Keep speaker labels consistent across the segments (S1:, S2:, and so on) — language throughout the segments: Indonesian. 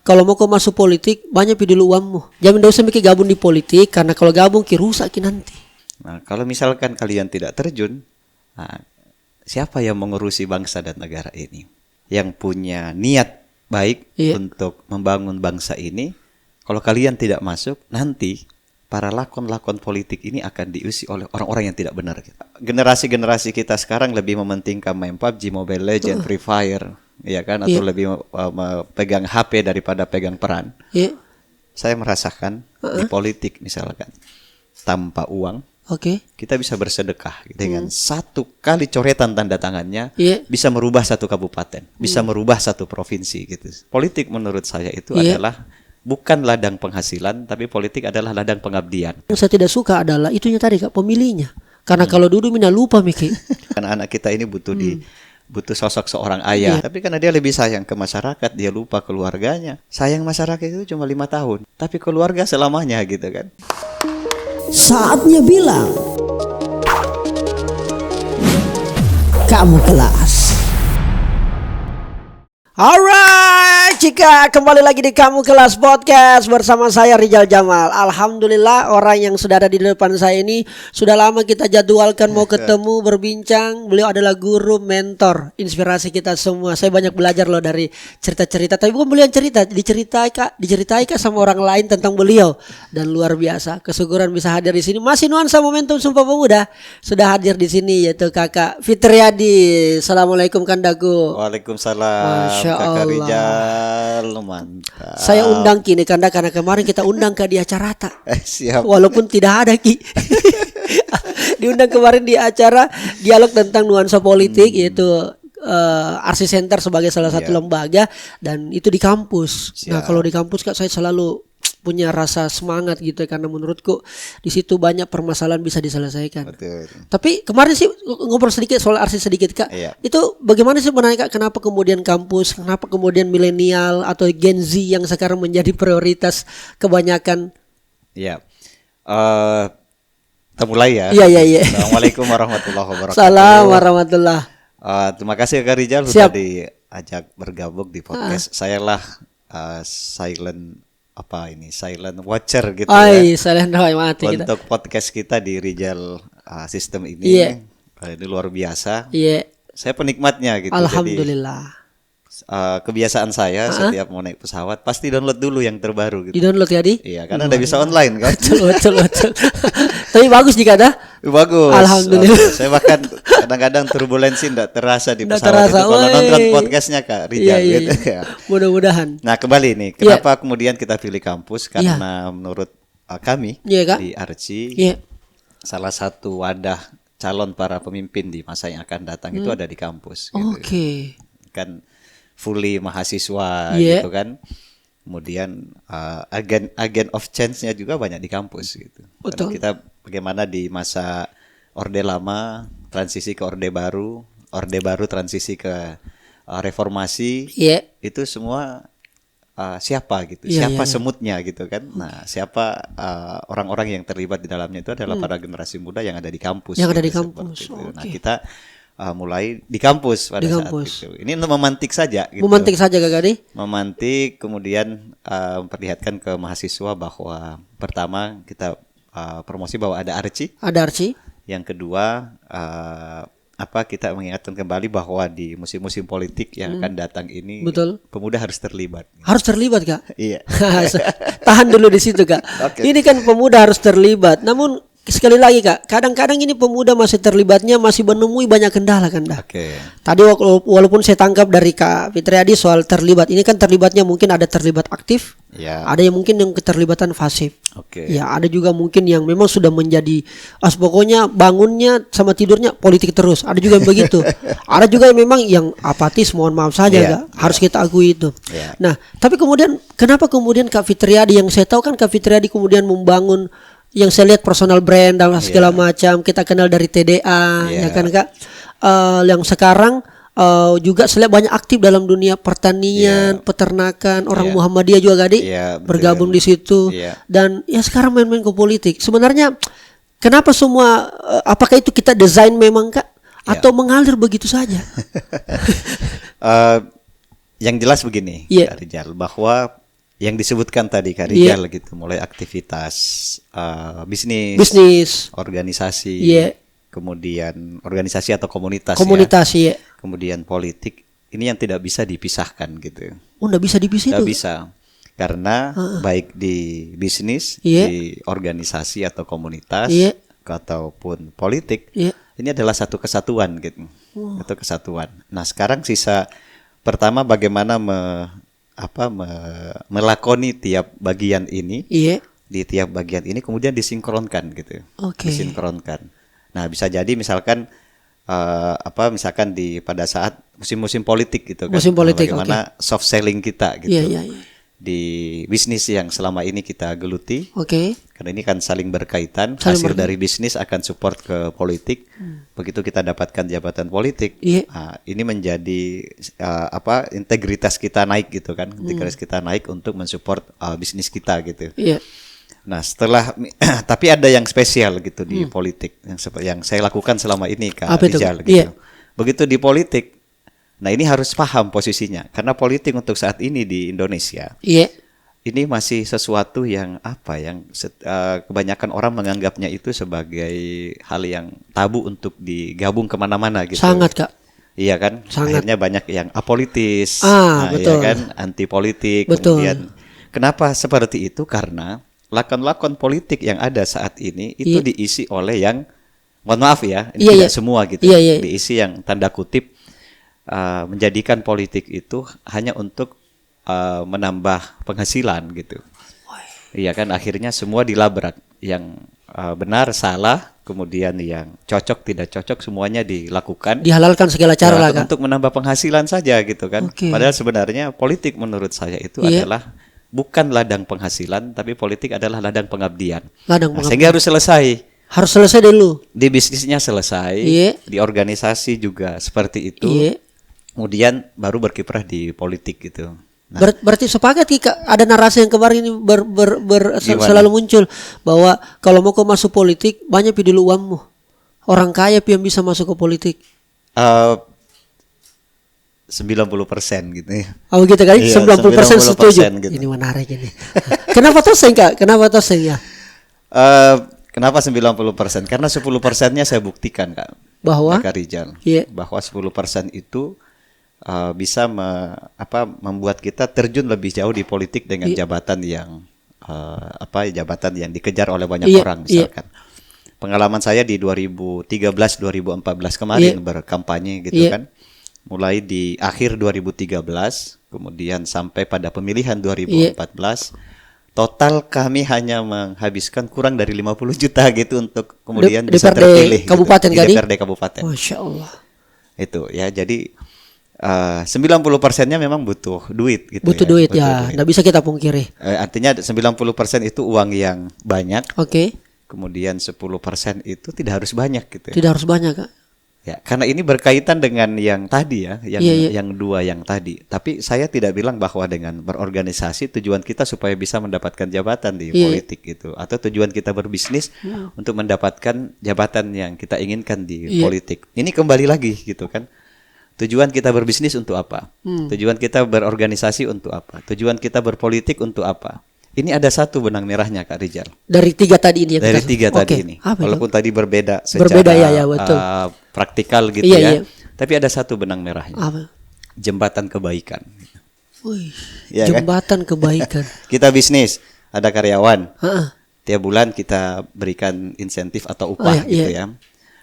S1: kalau mau kau masuk politik banyak dulu uangmu. Jangan usah mikir gabung di politik karena kalau gabung rusak nanti.
S2: Nah, kalau misalkan kalian tidak terjun, nah, siapa yang mengurusi bangsa dan negara ini? Yang punya niat baik untuk membangun bangsa ini, kalau kalian tidak masuk, nanti para lakon-lakon politik ini akan diisi oleh orang-orang yang tidak benar. Generasi-generasi kita sekarang lebih mementingkan main PUBG, Mobile Legends, Free Fire, ya kan? Atau lebih pegang HP daripada pegang peran. Saya merasakan di politik misalkan, tanpa uang, kita bisa bersedekah dengan satu kali coretan tanda tangannya, bisa merubah satu kabupaten, bisa merubah satu provinsi gitu. Politik menurut saya itu adalah bukan ladang penghasilan, tapi politik adalah ladang pengabdian.
S1: Yang saya tidak suka adalah itunya tadi Kak, pemilihnya. Karena kalau dulu mina lupa Miki.
S2: Karena anak kita ini butuh sosok seorang ayah. Tapi karena dia lebih sayang ke masyarakat, dia lupa keluarganya. Sayang masyarakat itu cuma 5 tahun, tapi keluarga selamanya gitu kan.
S1: Saatnya bilang, kamu kelas. Alright, Cika, kembali lagi di Kamu Kelas Podcast bersama saya Rizal Jamal. Alhamdulillah orang yang sudah ada di depan saya ini sudah lama kita jadwalkan mau ketemu berbincang. Beliau adalah guru, mentor, inspirasi kita semua. Saya banyak belajar loh dari cerita-cerita. Tapi bukan beliau yang cerita, diceritai Kak sama orang lain tentang beliau. Dan luar biasa, kesyukuran bisa hadir di sini. Masih nuansa momentum Sumpah Pemuda sudah hadir di sini yaitu Kakak Fitriadi. Assalamualaikum Kandaku.
S2: Waalaikumsalam. Kakak Rizal, mantap.
S1: Saya undang Ki nih karena kemarin kita undang ke di acara
S2: Siap.
S1: Walaupun tidak ada Ki. Diundang kemarin di acara dialog tentang nuansa politik yaitu RC Center sebagai salah satu lembaga dan itu di kampus. Nah, kalau di kampus Kak saya selalu punya rasa semangat gitu karena menurutku di situ banyak permasalahan bisa diselesaikan. Betul. Tapi kemarin sih ngobrol sedikit soal RC sedikit Kak. Itu bagaimana sih sebenarnya Kak, kenapa kemudian kampus, kenapa kemudian milenial atau Gen Z yang sekarang menjadi prioritas kebanyakan?
S2: Iya. Kita mulai ya.
S1: Iya.
S2: Assalamualaikum warahmatullahi wabarakatuh.
S1: Salam warahmatullah.
S2: Terima kasih Kak Rizal sudah diajak bergabung di podcast. Saya lah silent watcher gitu
S1: silent mati
S2: untuk kita. Podcast kita di Rizal System ini. Ini luar biasa. Saya penikmatnya gitu.
S1: Alhamdulillah.
S2: Jadi, kebiasaan saya setiap mau naik pesawat pasti download dulu yang terbaru gitu.
S1: Di download ya di?
S2: Iya, karena udah bisa online kan.
S1: Betul. Tapi bagus jika ada.
S2: Bagus.
S1: Alhamdulillah.
S2: Saya bahkan kadang-kadang turbulensi enggak terasa di pesawat itu kalau nonton podcastnya Kak Rizal gitu ya.
S1: Mudah-mudahan.
S2: Nah, kembali nih, kenapa kemudian kita pilih kampus? Karena menurut kami di Arci salah satu wadah calon para pemimpin di masa yang akan datang itu ada di kampus gitu. Kan fully mahasiswa gitu kan. Kemudian agen of change-nya juga banyak di kampus gitu. Betul. Kita bagaimana di masa Orde Lama transisi ke Orde Baru transisi ke reformasi. Itu semua siapa gitu. Siapa semutnya gitu kan. Nah, siapa orang-orang yang terlibat di dalamnya itu adalah para generasi muda yang ada di kampus.
S1: Yang ada di kampus.
S2: Nah, kita mulai di kampus pada saat itu. Ini untuk memantik saja gitu.
S1: Memantik saja Kak Gadi?
S2: Memantik, kemudian memperlihatkan ke mahasiswa bahwa pertama kita promosi bahwa ada Arci.
S1: Ada Arci.
S2: Yang kedua kita mengingatkan kembali bahwa di musim-musim politik yang akan datang ini pemuda harus terlibat.
S1: Harus terlibat Kak?
S2: Iya.
S1: Tahan dulu di situ Kak. Ini kan pemuda harus terlibat. Namun sekali lagi Kak, kadang-kadang ini pemuda masih terlibatnya masih menemui banyak kendala kan dah. Tadi walaupun saya tangkap dari Kak Fitriadi soal terlibat, ini kan terlibatnya mungkin ada terlibat aktif, ada yang mungkin yang keterlibatan pasif. Ya, ada juga mungkin yang memang sudah menjadi pokoknya bangunnya sama tidurnya politik terus. Ada juga yang begitu. Ada juga yang memang yang apatis, mohon maaf saja Kak. Harus kita akui itu. Nah, tapi kemudian kenapa kemudian Kak Fitriadi, yang saya tahu kan Kak Fitriadi kemudian membangun yang saya lihat personal brand dan segala macam, kita kenal dari TDA ya kan Kak, yang sekarang juga saya lihat banyak aktif dalam dunia pertanian, peternakan, orang Muhammadiyah juga Gadi bergabung di situ dan ya sekarang main-main ke politik. Sebenarnya kenapa semua apakah itu kita desain memang Kak atau mengalir begitu saja?
S2: Yang jelas begini Kak Rizal, bahwa yang disebutkan tadi Kak Rijal gitu, mulai aktivitas
S1: bisnis,
S2: organisasi, kemudian organisasi atau komunitas, kemudian politik, ini yang tidak bisa dipisahkan gitu.
S1: Oh, nggak bisa dipisah?
S2: Nggak bisa, karena baik di bisnis, di organisasi atau komunitas, ataupun politik, ini adalah satu kesatuan gitu, itu kesatuan. Nah sekarang sisa pertama bagaimana melakoni tiap bagian ini, di tiap bagian ini kemudian disinkronkan gitu, disinkronkan. Nah bisa jadi misalkan misalkan pada saat musim-musim politik gitu kan,
S1: musim politik,
S2: bagaimana soft selling kita gitu, di bisnis yang selama ini kita geluti, karena ini kan saling berkaitan, hasil dari bisnis akan support ke politik, begitu kita dapatkan jabatan politik, ini menjadi integritas kita naik gitu kan, integritas kita naik untuk mensupport bisnis kita gitu. Nah setelah tapi ada yang spesial gitu di politik yang saya lakukan selama ini Kak Rijal gitu. Begitu di politik, nah ini harus paham posisinya, karena politik untuk saat ini di Indonesia ini masih sesuatu yang kebanyakan orang menganggapnya itu sebagai hal yang tabu untuk digabung kemana-mana gitu.
S1: Sangat Kak.
S2: Iya kan. Sangat. Akhirnya banyak yang apolitis,
S1: betul.
S2: Iya kan, anti politik.
S1: Betul.
S2: Kemudian kenapa seperti itu? Karena lakon-lakon politik yang ada saat ini itu diisi oleh yang, mohon maaf ya, tidak semua gitu, diisi yang tanda kutip menjadikan politik itu hanya untuk menambah penghasilan gitu. Iya kan, akhirnya semua dilabrak, yang benar salah, kemudian yang cocok tidak cocok semuanya dilakukan,
S1: dihalalkan segala cara lah Kak,
S2: untuk menambah penghasilan saja gitu kan. Padahal sebenarnya politik menurut saya itu adalah bukan ladang penghasilan, tapi politik adalah ladang pengabdian. Sehingga harus selesai. Harus selesai dulu. Di bisnisnya selesai, di organisasi juga seperti itu. Kemudian baru berkiprah di politik gitu. Nah,
S1: berarti sepakat Kak, ada narasi yang kemarin ini selalu muncul bahwa kalau mau masuk politik banyak pi dulu uangmu. Orang kaya pi yang bisa masuk ke politik.
S2: 90% gitu ya.
S1: Oh gitu kan, 90% setuju.
S2: Gitu.
S1: Ini menarik ini. Kenapa toseng Kak? Kenapa toseng ya?
S2: Kenapa 90%? Karena 10%-nya saya buktikan Kak.
S1: Bahwa
S2: Kak Rijal. Bahwa 10% itu bisa membuat kita terjun lebih jauh di politik dengan jabatan yang jabatan yang dikejar oleh banyak orang misalkan. Pengalaman saya di 2013-2014 kemarin berkampanye gitu kan. Mulai di akhir 2013 kemudian sampai pada pemilihan 2014, total kami hanya menghabiskan kurang dari 50 juta gitu untuk kemudian bisa terpilih
S1: kabupaten
S2: gitu, di DPRD kabupaten.
S1: Masya Allah.
S2: Itu ya, jadi 90%-nya memang butuh duit gitu.
S1: Butuh duit ya, nggak bisa kita pungkiri.
S2: Artinya 90% itu uang yang banyak. Kemudian 10% itu tidak harus banyak gitu.
S1: Tidak harus banyak Kak.
S2: Ya, karena ini berkaitan dengan yang tadi ya, yang dua yang tadi. Tapi saya tidak bilang bahwa dengan berorganisasi tujuan kita supaya bisa mendapatkan jabatan di politik gitu, atau tujuan kita berbisnis untuk mendapatkan jabatan yang kita inginkan di politik. Ini kembali lagi gitu kan. Tujuan kita berbisnis untuk apa? Tujuan kita berorganisasi untuk apa? Tujuan kita berpolitik untuk apa? Ini ada satu benang merahnya Kak Rijal. Dari tiga tadi ini. Dari tiga tadi ini. Walaupun tadi berbeda secara
S1: betul.
S2: Praktikal gitu ya. Tapi ada satu benang merahnya.
S1: Apa?
S2: Jembatan kebaikan.
S1: Jembatan kebaikan.
S2: Kita bisnis, ada karyawan. Tiap bulan kita berikan insentif atau upah gitu ya.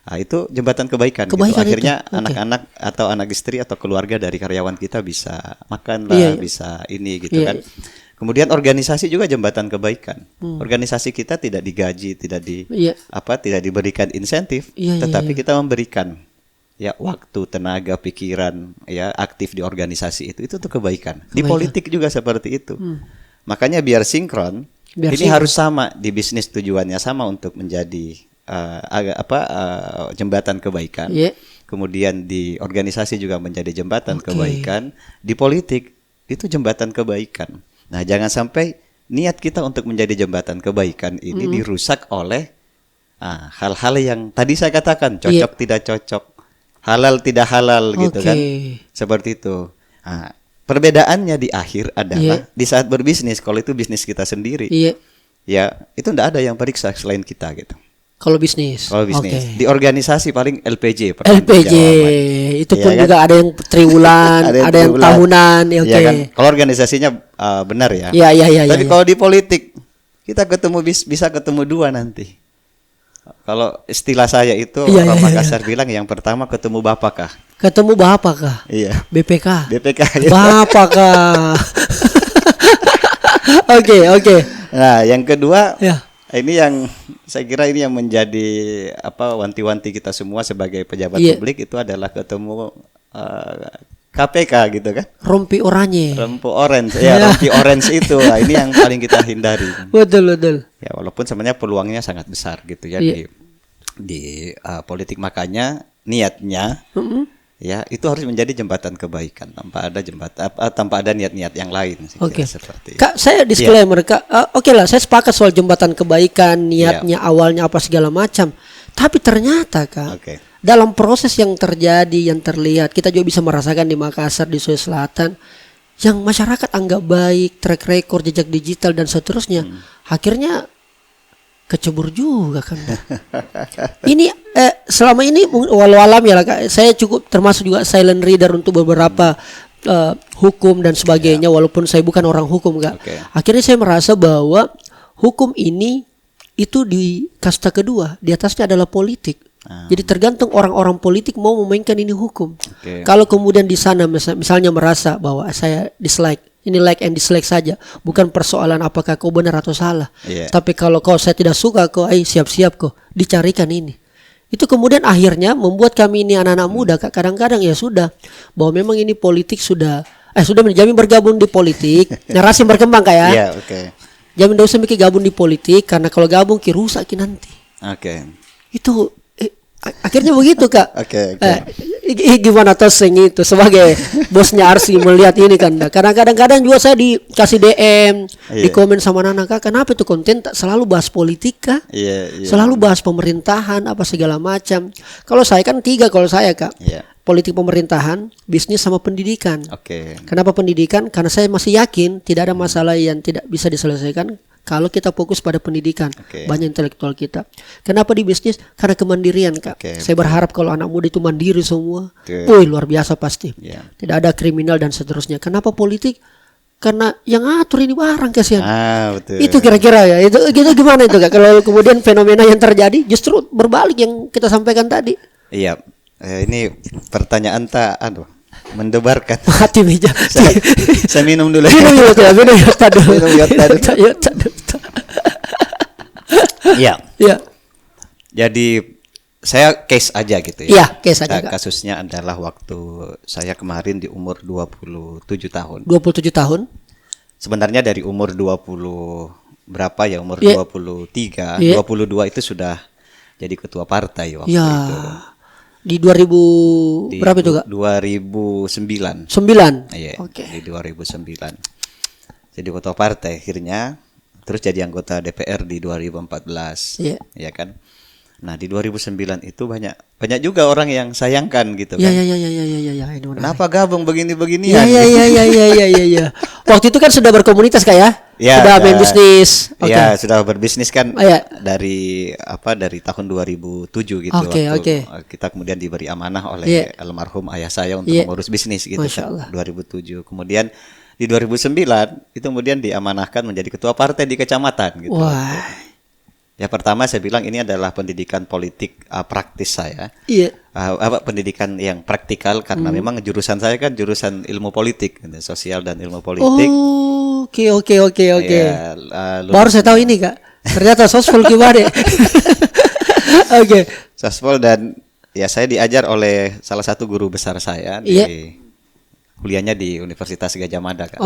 S2: Nah, itu jembatan kebaikan gitu. Akhirnya anak-anak atau anak istri atau keluarga dari karyawan kita bisa makan lah, bisa ini gitu kan. Kemudian organisasi juga jembatan kebaikan. Organisasi kita tidak digaji, tidak diberikan insentif, tetapi kita memberikan waktu, tenaga, pikiran, aktif di organisasi itu untuk kebaikan. Di politik juga seperti itu. Makanya biar sinkron, harus sama di bisnis, tujuannya sama untuk menjadi jembatan kebaikan. Kemudian di organisasi juga menjadi jembatan kebaikan. Di politik itu jembatan kebaikan. Nah, jangan sampai niat kita untuk menjadi jembatan kebaikan ini dirusak oleh hal-hal yang tadi saya katakan, cocok tidak cocok, halal tidak halal gitu kan. Seperti itu. Nah, perbedaannya di akhir adalah di saat berbisnis, kalau itu bisnis kita sendiri, ya itu enggak ada yang periksa selain kita gitu.
S1: Kalau bisnis.
S2: Di organisasi paling LPJ.
S1: Itu pun kan? Juga ada yang triwulan, ada yang tahunan.
S2: Ya kan? Kalau organisasinya benar ya. Tapi kalau di politik kita bisa ketemu dua nanti. Kalau istilah saya itu orang Makassar bilang yang pertama ketemu bapak kah?
S1: Ketemu bapak kah?
S2: Iya.
S1: BPK.
S2: Gitu.
S1: Bapak kah? Oke.
S2: Nah, yang kedua, ini yang saya kira ini yang menjadi wanti-wanti kita semua sebagai pejabat publik itu adalah ketemu KPK gitu kan?
S1: Rompi oranye.
S2: Rompi orange itu. Nah, ini yang paling kita hindari.
S1: Betul.
S2: Ya, walaupun sebenarnya peluangnya sangat besar gitu ya di politik, makanya niatnya ya itu harus menjadi jembatan kebaikan tanpa ada niat-niat yang lain. Seperti
S1: Kak, saya disclaimer Kak. Oke lah, saya sepakat soal jembatan kebaikan, niatnya awalnya apa segala macam. Tapi ternyata Kak, dalam proses yang terjadi, yang terlihat, kita juga bisa merasakan di Makassar, di Sulawesi Selatan, yang masyarakat anggap baik, track record, jejak digital dan seterusnya, akhirnya kecebur juga kan. Ini selama ini walau alam ya lah Kak, saya cukup termasuk juga silent reader untuk beberapa hukum dan sebagainya, walaupun saya bukan orang hukum Kak. Akhirnya saya merasa bahwa hukum ini itu di kasta kedua, di atasnya adalah politik. Jadi tergantung orang-orang politik mau memainkan ini hukum. Kalau kemudian di sana misalnya merasa bahwa saya dislike, ini like and dislike saja, bukan persoalan apakah kau benar atau salah. Tapi kalau kau saya tidak suka, kau siap-siap kau dicarikan ini. Itu kemudian akhirnya membuat kami ini anak-anak muda Kak, kadang-kadang ya sudah bahwa memang ini politik sudah menjamin bergabung di politik. Narasi berkembang Kak ya. Jamin tidak usah mikir gabung di politik, karena kalau gabung rusak nanti. Itu akhirnya begitu Kak. Gimana toseng itu sebagai bosnya Arsi melihat ini kan. Kadang-kadang juga saya dikasih DM, di komen sama Nana, Kak, kenapa itu konten tak selalu bahas politik Kak? Selalu bahas pemerintahan apa segala macam. Kalau saya kan tiga kalau saya Kak. Politik, pemerintahan, bisnis sama pendidikan. Kenapa pendidikan? Karena saya masih yakin tidak ada masalah yang tidak bisa diselesaikan kalau kita fokus pada pendidikan, banyak intelektual kita. Kenapa di bisnis? Karena kemandirian Kak. Saya berharap kalau anak muda itu mandiri semua. Luar biasa pasti. Tidak ada kriminal dan seterusnya. Kenapa politik? Karena yang atur ini barang kasihan. Itu kira-kira ya. Itu gimana itu Kak? Kalau kemudian fenomena yang terjadi justru berbalik yang kita sampaikan tadi.
S2: Ini pertanyaan mendebarkan
S1: hati meja.
S2: Saya minum dulu.
S1: Minum Jadi
S2: saya case aja gitu ya.
S1: Case aja.
S2: Kasusnya adalah waktu saya kemarin di umur 27 tahun.
S1: 27 tahun.
S2: Sebenarnya dari umur 20 berapa ya, umur 23, 22 itu sudah jadi ketua partai waktu itu.
S1: Di 2000 berapa itu Kak?
S2: 2009. Di 2009. Jadi ketua partai akhirnya, terus jadi anggota DPR di 2014. Ya kan? Nah, di 2009 itu banyak juga orang yang sayangkan gitu kan. Kenapa gabung begini-begini ya? Waktu itu kan sudah berkomunitas Kak ya? Sudah main bisnis. Sudah berbisnis kan dari tahun 2007 gitu. Kita kemudian diberi amanah oleh almarhum ayah saya untuk mengurus bisnis gitu kan. 2007. Kemudian di 2009 itu kemudian diamanahkan menjadi ketua partai di kecamatan gitu. Ya, pertama saya bilang ini adalah pendidikan politik praktis saya. Pendidikan yang praktikal karena memang jurusan saya kan jurusan ilmu politik, sosial dan ilmu politik.
S1: Oke. Baru saya tahu ini Kak. Ternyata sospol gimana?
S2: Sospol, dan ya saya diajar oleh salah satu guru besar saya di kuliahnya di Universitas Gadjah Mada Kak.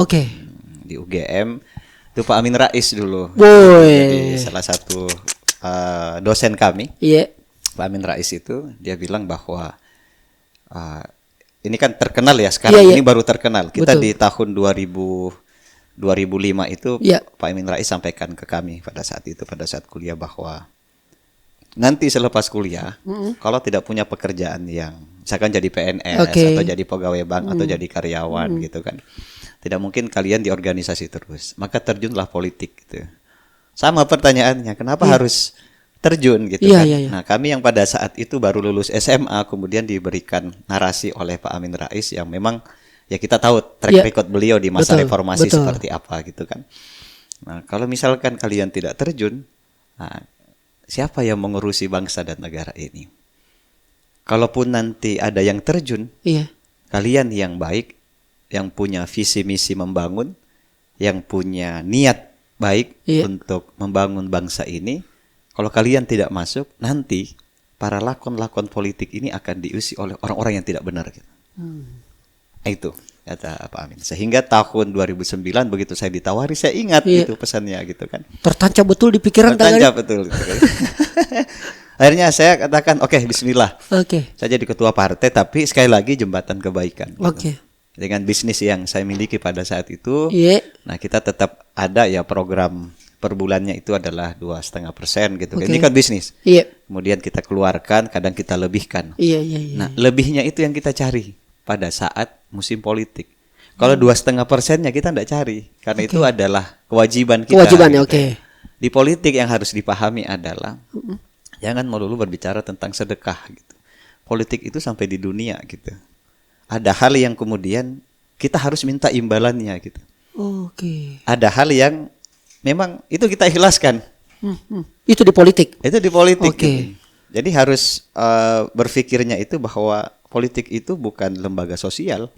S2: Di UGM. Itu Pak Amin Rais dulu. Jadi salah satu dosen kami. Pak Amin Rais itu dia bilang bahwa ini kan terkenal ya sekarang, ini baru terkenal. Kita di tahun 2005 itu Pak Amin Rais sampaikan ke kami pada saat kuliah bahwa nanti selepas kuliah, kalau tidak punya pekerjaan yang misalkan jadi PNS atau jadi pegawai bank atau jadi karyawan gitu kan, tidak mungkin kalian di organisasi terus, maka terjunlah politik gitu. Sama pertanyaannya, kenapa harus terjun gitu kan? Nah, kami yang pada saat itu baru lulus SMA kemudian diberikan narasi oleh Pak Amin Rais yang memang ya kita tahu track record beliau di masa reformasi seperti apa gitu kan. Nah, kalau misalkan kalian tidak terjun, nah, siapa yang mengurusi bangsa dan negara ini? Kalaupun nanti ada yang terjun, kalian yang baik, yang punya visi misi membangun, yang punya niat baik untuk membangun bangsa ini, kalau kalian tidak masuk, nanti para lakon-lakon politik ini akan diisi oleh orang-orang yang tidak benar. Gitu. Itu kata Pak Amin. Sehingga tahun 2009 begitu saya ditawari, saya ingat itu pesannya gitu kan.
S1: Tertancap betul di pikiran.
S2: Tertancap betul. Gitu kan. Akhirnya saya katakan, oke, bismillah. Saya jadi ketua partai, tapi sekali lagi jembatan kebaikan. Gitu. Dengan bisnis yang saya miliki pada saat itu, nah kita tetap ada ya program per bulannya itu adalah 2,5% gitu. Ini kan bisnis. Kemudian kita keluarkan, kadang kita lebihkan. Nah, lebihnya itu yang kita cari pada saat musim politik. Kalau 2,5%-nya kita tidak cari, karena itu adalah kewajiban kita.
S1: Kewajibannya,
S2: gitu. Di politik yang harus dipahami adalah jangan melulu berbicara tentang sedekah gitu. Politik itu sampai di dunia gitu. Ada hal yang kemudian kita harus minta imbalannya gitu. Ada hal yang memang itu kita ikhlaskan.
S1: Itu di politik.
S2: Itu di politik. Gitu. Jadi harus berpikirnya itu bahwa politik itu bukan lembaga sosial.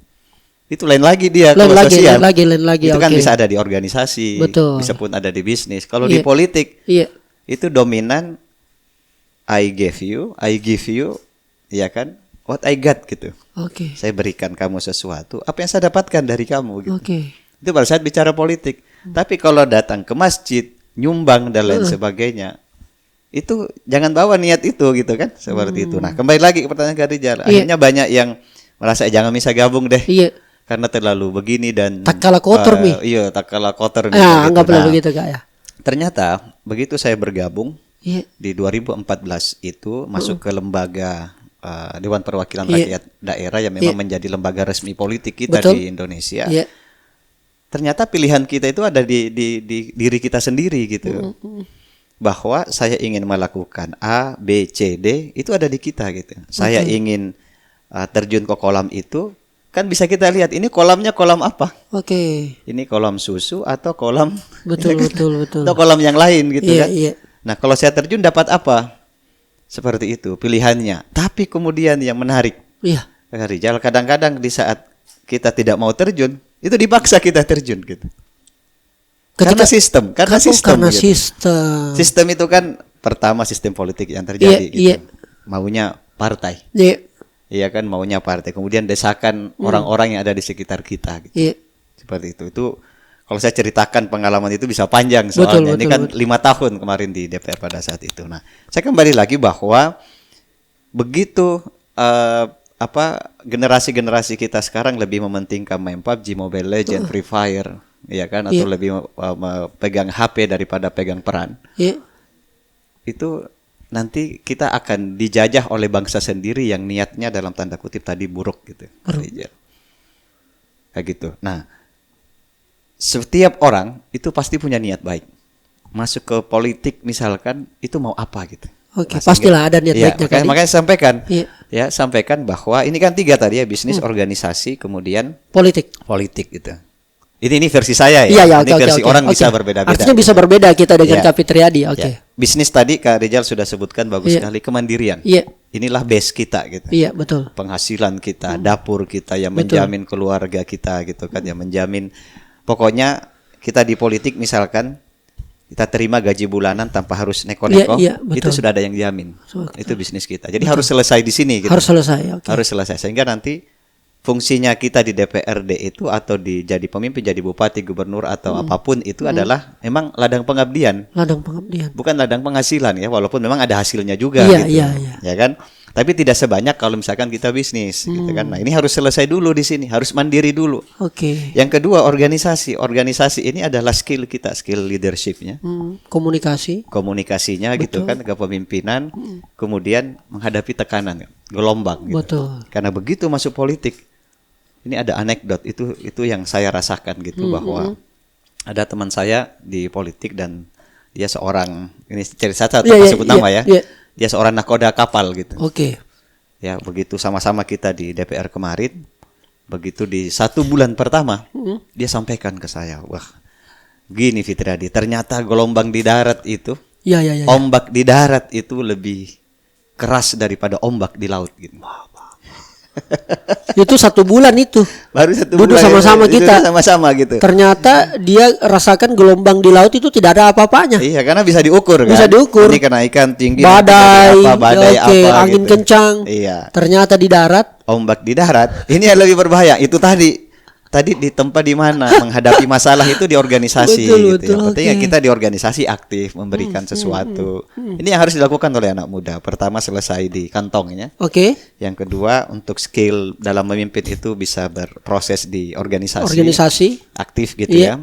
S2: Itu lain lagi dia. Lain
S1: lagi.
S2: Itu kan bisa ada di organisasi, bisa pun ada di bisnis. Kalau di politik, itu dominan I give you, ya kan? What I got gitu. Saya berikan kamu sesuatu, apa yang saya dapatkan dari kamu gitu. Itu pada saat bicara politik. Tapi kalau datang ke masjid, nyumbang dan lain sebagainya, itu jangan bawa niat itu gitu kan, seperti itu. Nah, kembali lagi ke pertanyaan Kak Rijal. Akhirnya banyak yang merasa jangan bisa gabung deh. Karena terlalu begini dan
S1: tak kalah kotor nih.
S2: Tak kalah kotor nih.
S1: Anggaplah begitu Kak ya.
S2: Ternyata begitu saya bergabung di 2014 itu masuk ke lembaga Dewan Perwakilan Rakyat Daerah yang memang menjadi lembaga resmi politik kita di Indonesia. Ternyata pilihan kita itu ada di diri kita sendiri gitu. Bahwa saya ingin melakukan A, B, C, D itu ada di kita gitu. Saya ingin terjun ke kolam itu, kan bisa kita lihat ini kolamnya kolam apa? Ini kolam susu atau kolam
S1: betul.
S2: Atau kolam yang lain gitu kan. Nah, kalau saya terjun dapat apa? Seperti itu pilihannya. Tapi kemudian yang menarik, Kak Rijal, kadang-kadang di saat kita tidak mau terjun, itu dipaksa kita terjun gitu. Karena sistem. Sistem itu kan pertama sistem politik yang terjadi gitu. Maunya partai. Iya kan, maunya partai. Kemudian desakan orang-orang yang ada di sekitar kita gitu. Seperti itu. Itu kalau saya ceritakan pengalaman itu bisa panjang soalnya. Ini kan 5 tahun kemarin di DPR pada saat itu. Nah, saya kembali lagi bahwa begitu generasi-generasi kita sekarang lebih mementingkan main PUBG, Mobile Legends, Free Fire, ya kan, atau lebih pegang HP daripada pegang peran. Itu nanti kita akan dijajah oleh bangsa sendiri yang niatnya dalam tanda kutip tadi buruk gitu. Kayak gitu. Nah, setiap orang itu pasti punya niat baik. Masuk ke politik misalkan itu mau apa gitu.
S1: Pastilah ada niat baiknya.
S2: Makanya sampaikan bahwa ini kan 3 tadi ya, bisnis, organisasi, kemudian politik gitu. Ini versi saya ya. Ini versi orang bisa berbeda-beda.
S1: Artinya bisa berbeda kita dengan Kak Fitriadi.
S2: Bisnis tadi Kak Rijal sudah sebutkan bagus sekali, kemandirian. Inilah base kita gitu.
S1: Betul.
S2: Penghasilan kita, dapur kita yang menjamin keluarga kita gitu kan, yang menjamin. Pokoknya kita di politik misalkan kita terima gaji bulanan tanpa harus neko-neko, itu sudah ada yang jamin. Itu bisnis kita. Jadi harus selesai di sini gitu.
S1: Harus selesai.
S2: Sehingga nanti fungsinya kita di DPRD itu atau jadi pemimpin, jadi bupati, gubernur atau apapun itu adalah memang ladang pengabdian. Bukan ladang penghasilan ya, walaupun memang ada hasilnya juga gitu. Ya kan? Tapi tidak sebanyak kalau misalkan kita bisnis, gitu kan. Nah, ini harus selesai dulu di sini, harus mandiri dulu.
S1: Oke.
S2: Yang kedua, organisasi. Organisasi ini adalah skill kita, skill leadershipnya, komunikasinya, gitu kan, kepemimpinan, kemudian menghadapi tekanan, gelombang. Gitu.
S1: Betul.
S2: Karena begitu masuk politik, ini ada anekdot itu yang saya rasakan gitu, bahwa ada teman saya di politik dan dia seorang, ini cerita saya sebut nama ya. Dia seorang nakoda kapal gitu.
S1: Oke.
S2: Ya, begitu sama-sama kita di DPR kemarin, begitu di 1 bulan pertama, dia sampaikan ke saya, wah, gini Fitriadi, ternyata gelombang di darat itu, ombak di darat itu lebih keras daripada ombak di laut gitu.
S1: Itu 1 bulan itu.
S2: Baru 1
S1: bulan. Duduk sama-sama kita.
S2: Sama-sama gitu.
S1: Ternyata dia rasakan gelombang di laut itu tidak ada apa-apanya.
S2: Iya, karena bisa diukur kan.
S1: Bisa diukur.
S2: Ini kenaikan tinggi.
S1: Badai apa, angin
S2: gitu.
S1: Kencang.
S2: Iya.
S1: Ternyata di darat.
S2: Ombak di darat. Ini yang lebih berbahaya. Itu tadi di tempat di mana menghadapi masalah itu di organisasi. Betul, Yang penting kita di organisasi aktif memberikan sesuatu. Ini yang harus dilakukan oleh anak muda. Pertama, selesai di kantongnya. Yang kedua, untuk skill dalam memimpin itu bisa berproses di organisasi aktif gitu ya.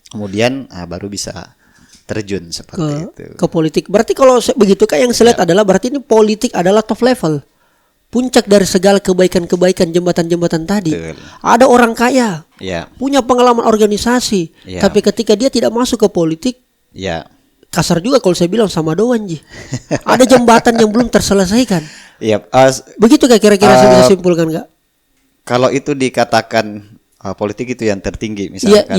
S2: Kemudian baru bisa terjun seperti itu
S1: ke politik. Berarti kalau begitu Kak, yang saya lihat adalah berarti ini politik adalah top level. Puncak dari segala kebaikan-kebaikan jembatan-jembatan tadi. Betul. Ada orang kaya, punya pengalaman organisasi, tapi ketika dia tidak masuk ke politik, kasar juga kalau saya bilang sama doan Ji. Ada jembatan yang belum terselesaikan. Begitu Kak kira-kira saya bisa simpulkan Kak?
S2: Kalau itu dikatakan politik itu yang tertinggi misalkan,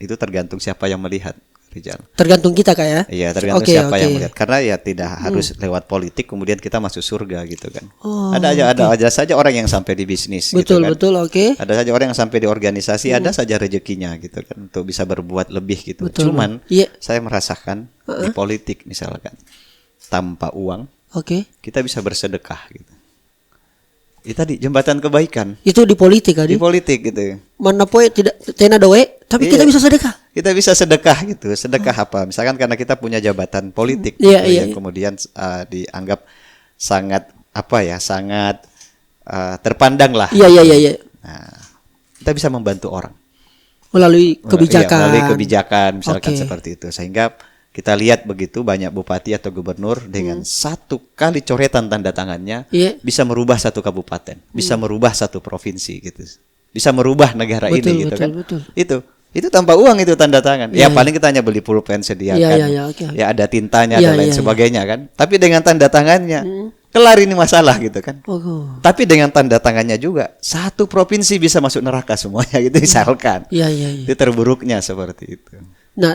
S2: itu tergantung siapa yang melihat. Rijal.
S1: Tergantung kita Kak ya?
S2: Iya, tergantung siapa yang melihat. Karena ya tidak harus lewat politik kemudian kita masuk surga gitu kan. Ada saja orang yang sampai di bisnis gitu kan. Ada saja orang yang sampai di organisasi, ada saja rezekinya gitu kan untuk bisa berbuat lebih gitu. Cuman saya merasakan di politik misalkan tanpa uang, kita bisa bersedekah gitu. Itu tadi jembatan kebaikan.
S1: Itu di politik kan?
S2: Di politik gitu.
S1: Mana poe tidak tena doe, tapi kita bisa sedekah.
S2: Kita bisa sedekah gitu. Sedekah apa? Misalkan karena kita punya jabatan politik yang kemudian dianggap sangat sangat terpandang lah.
S1: Iya.
S2: Nah, kita bisa membantu orang
S1: melalui kebijakan.
S2: Melalui kebijakan misalkan seperti itu. Sehingga kita lihat begitu banyak bupati atau gubernur dengan 1 kali coretan tanda tangannya bisa merubah 1 kabupaten, bisa merubah 1 provinsi gitu. Bisa merubah negara ini gitu kan. Itu tanpa uang itu tanda tangan. Paling kita hanya beli pulpen sediakan. Ya ada tintanya dan lain sebagainya kan. Tapi dengan tanda tangannya kelar ini masalah gitu kan. Tapi dengan tanda tangannya juga 1 provinsi bisa masuk neraka semuanya gitu misalkan. Itu terburuknya seperti itu.
S1: Nah,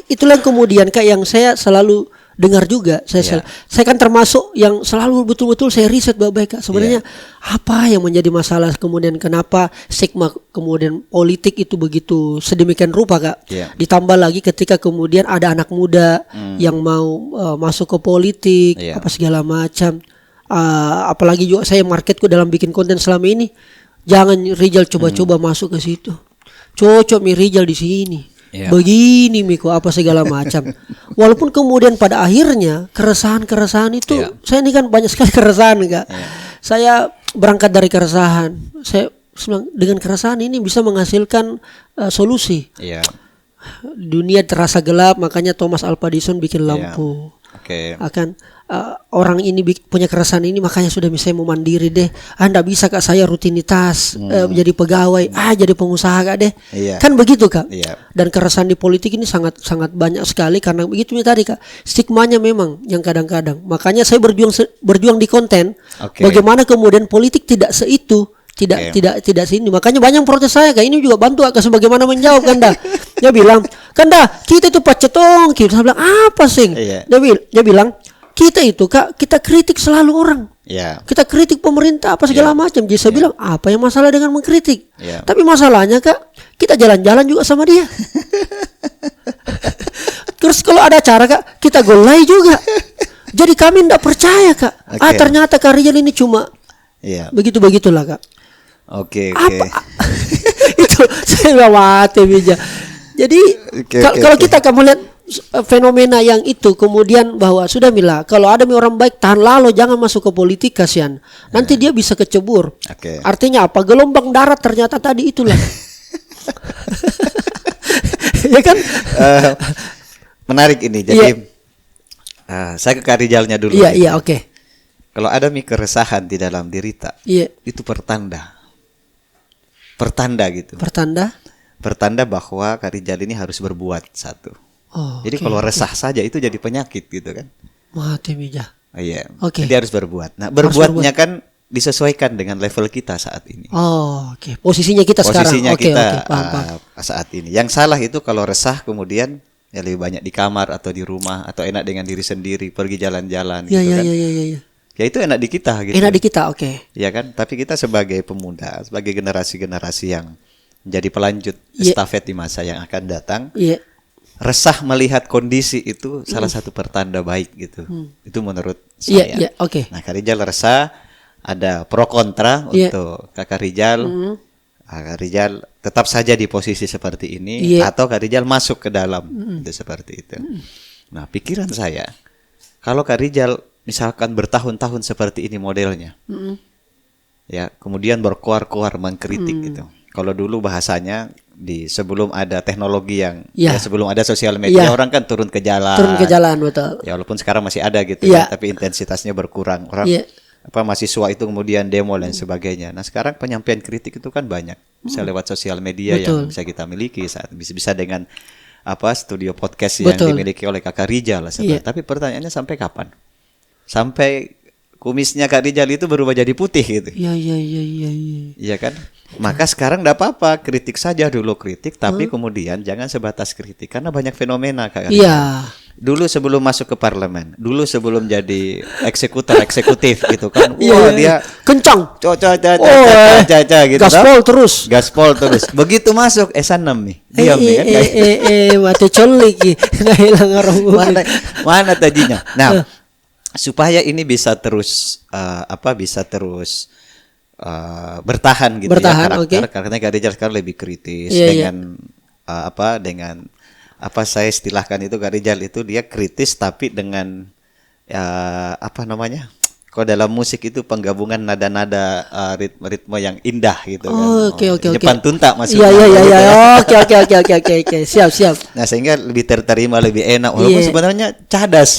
S1: itulah kemudian Kak yang saya selalu dengar juga. Saya kan termasuk yang selalu betul-betul saya riset baik Kak. Sebenarnya apa yang menjadi masalah kemudian kenapa stigma kemudian politik itu begitu sedemikian rupa Kak. Ditambah lagi ketika kemudian ada anak muda yang mau masuk ke politik apa segala macam. Apalagi juga saya marketku dalam bikin konten selama ini. Jangan Rijal coba-coba masuk ke situ. Cocok Rijal di sini. Begini Miko apa segala macam. Walaupun kemudian pada akhirnya keresahan itu saya ini kan banyak sekali keresahan Kak. Saya berangkat dari keresahan. Saya dengan keresahan ini bisa menghasilkan solusi. Dunia terasa gelap, makanya Thomas Alva Edison bikin lampu. Akan orang ini punya keresahan ini, makanya sudah bisa mau mandiri deh. Nggak bisa Kak saya rutinitas jadi pegawai, jadi pengusaha Kak deh. Kan begitu Kak. Dan keresahan di politik ini sangat banyak sekali karena begitu tadi Kak. Stigmanya memang yang kadang-kadang. Makanya saya berjuang di konten. Bagaimana kemudian politik tidak seitu. Tidak sini. Makanya banyak protes saya Kak. Ini juga bantu Kak sebagaimana menjawab Kanda. Dia bilang, Kanda, kita itu pacetong. Saya bilang, apa sih? Dia bilang, kita itu Kak, kita kritik selalu orang. Kita kritik pemerintah apa segala macam. Jadi saya bilang, apa yang masalah dengan mengkritik? Tapi masalahnya Kak, kita jalan-jalan juga sama dia. Terus kalau ada acara Kak, kita golai juga. Jadi kami tidak percaya Kak. Ternyata Kak Rijal ini cuma begitu-begitulah Kak. Itu saya nggak mati bija. Jadi kalau kita kamu lihat fenomena yang itu kemudian bahwa sudah Mila, kalau ada orang baik tahan lalu, jangan masuk ke politik kasihan. Nanti dia bisa kecebur. Artinya apa? Gelombang darat ternyata tadi itulah. Ya kan?
S2: Menarik ini. Jadi saya ke Kak Rijalnya dulu.
S1: Iya, oke.
S2: Kalau ada keresahan di dalam diri tak, itu pertanda gitu. Pertanda bahwa Kak Rijal ini harus berbuat satu. Jadi kalau resah saja itu jadi penyakit gitu kan.
S1: Mati Mija.
S2: Iya. Jadi harus berbuat. Nah, berbuatnya kan disesuaikan dengan level kita saat ini.
S1: Posisinya kita sekarang.
S2: Posisinya kita paham. Saat ini. Yang salah itu kalau resah kemudian ya lebih banyak di kamar atau di rumah atau enak dengan diri sendiri, pergi jalan-jalan gitu kan. Iya. Ya itu enak di kita gitu.
S1: Enak di kita, oke.
S2: Iya kan? Tapi kita sebagai pemuda, sebagai generasi-generasi yang menjadi pelanjut estafet di masa yang akan datang. Resah melihat kondisi itu salah satu pertanda baik gitu. Itu menurut saya.
S1: Oke.
S2: Nah, Kak Rijal resah, ada pro kontra untuk Kak Rijal. Kak Rijal tetap saja di posisi seperti ini atau Kak Rijal masuk ke dalam itu seperti itu. Nah, pikiran saya kalau Kak Rijal misalkan bertahun-tahun seperti ini modelnya. Ya, kemudian berkoar-koar mengkritik gitu. Kalau dulu bahasanya sebelum ada teknologi yang sebelum ada sosial media orang kan turun ke jalan.
S1: Betul.
S2: Ya walaupun sekarang masih ada gitu tapi intensitasnya berkurang. Orang mahasiswa itu kemudian demo dan sebagainya. Nah, sekarang penyampaian kritik itu kan banyak. Bisa lewat sosial media yang bisa kita miliki bisa dengan studio podcast yang dimiliki oleh Kakak Rijal Tapi pertanyaannya sampai kapan? Sampai kumisnya Kak Rijal itu berubah jadi putih gitu. Iya kan? Maka sekarang enggak apa-apa, kritik saja dulu tapi kemudian jangan sebatas kritik karena banyak fenomena Kak Rijal. Dulu sebelum masuk ke parlemen, dulu sebelum jadi eksekutif gitu kan. Dia kencang. Gitu. Gaspol terus. Begitu masuk S6 nih. Diam nih kan.
S1: Mati colik. Hilang orang.
S2: Mana tadinya? Nah, supaya ini bisa terus bertahan gitu karakter karena Kak Rijal sekarang lebih kritis dengan saya istilahkan itu Kak Rijal itu dia kritis tapi dengan kalau dalam musik itu penggabungan nada-nada ritme yang indah gitu kan. Jepang tuntak maksudnya.
S1: Oke. Siap.
S2: Nah, sehingga lebih terterima, lebih enak walaupun sebenarnya cadas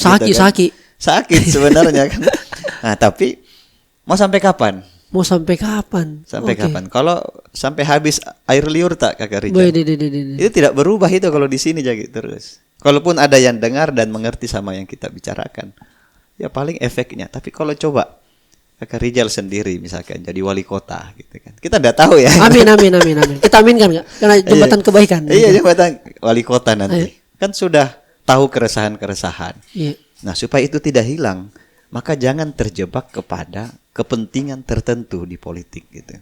S2: sakit sebenarnya kan. Nah, tapi mau sampai kapan? Sampai kapan? Kalau sampai habis air liur tak Kakak Rijal? Itu tidak berubah itu kalau di sini jadi terus. Kalaupun ada yang dengar dan mengerti sama yang kita bicarakan, ya paling efeknya. Tapi kalau coba Kakak Rijal sendiri misalkan jadi wali kota gitu kan. Kita tidak tahu ya.
S1: Amin. Kita aminkan enggak? Karena jembatan kebaikan.
S2: Iya, jembatan wali kota nanti. Kan sudah tahu keresahan-keresahan. Nah, supaya itu tidak hilang, maka jangan terjebak kepada kepentingan tertentu di politik gitu.